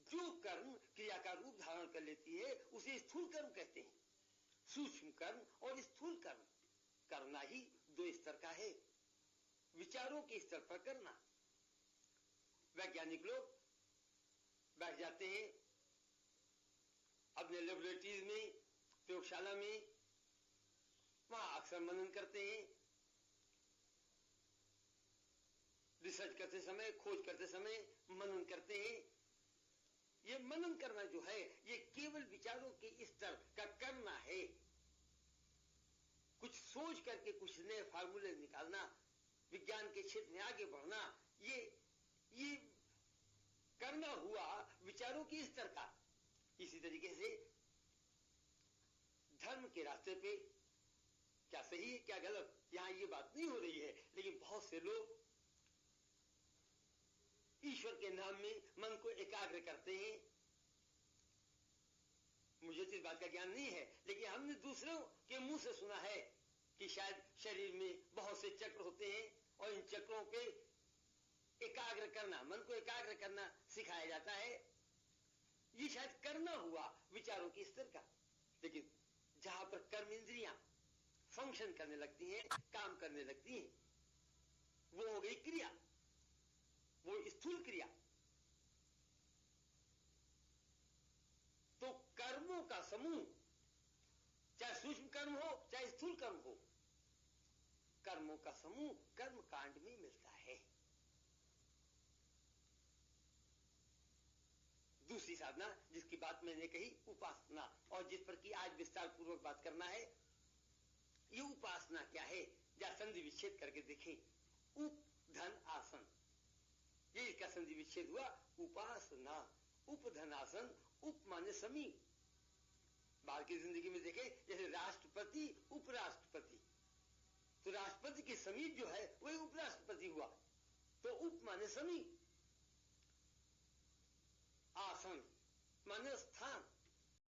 जो कर्म क्रिया का रूप धारण कर लेती है उसे स्थूल कर्म कहते हैं। सूक्ष्म कर्म और स्थूल कर्म करना ही दो स्तर का है। विचारों के स्तर पर करना। वैज्ञानिक लोग बैठ जाते हैं अपने लेबोरेटरीज में, प्रयोगशाला में, वहां अक्सर मनन करते हैं। रिसर्च करते समय, खोज करते समय मनन करते हैं। ये मनन करना जो है, ये केवल विचारों के स्तर का करना है। कुछ सोच करके कुछ नए फार्मूले निकालना, विज्ञान के क्षेत्र में आगे बढ़ना, ये करना हुआ विचारों के स्तर का। इसी तरीके से धर्म के रास्ते पे क्या सही है क्या गलत, यहां ये बात नहीं हो रही है, लेकिन बहुत से लोग ईश्वर के नाम में मन को एकाग्र करते हैं। मुझे तो इस बात का ज्ञान नहीं है, लेकिन हमने दूसरों के मुंह से सुना है कि शायद शरीर में बहुत से चक्र होते हैं और इन चक्रों पे एकाग्र करना, मन को एकाग्र करना सिखाया जाता है। ये शायद करना हुआ विचारों के स्तर का। लेकिन जहां पर कर्म इंद्रियां फंक्शन करने लगती हैं, काम करने लगती हैं, वो हो गई क्रिया, वो स्थूल क्रिया। तो कर्मों का समूह, चाहे सूक्ष्म कर्म हो चाहे स्थूल कर्म हो, कर्मों का समूह कर्म कांड में मिलता है। दूसरी साधना जिसकी बात मैंने कही, उपासना, और जिस पर कि आज विस्तार पूर्वक बात करना है, ये उपासना क्या है, या संधि विच्छेद करके देखें। उप धन आसन, ये इसका संधि विच्छेद हुआ। उपासना, उपधन आसन, उप माने समीप। बाहर की जिंदगी में देखें, जैसे राष्ट्रपति उपराष्ट्रपति, तो राष्ट्रपति के समीप जो है वही उपराष्ट्रपति हुआ। तो उप माने समीप, आसन माने स्थान,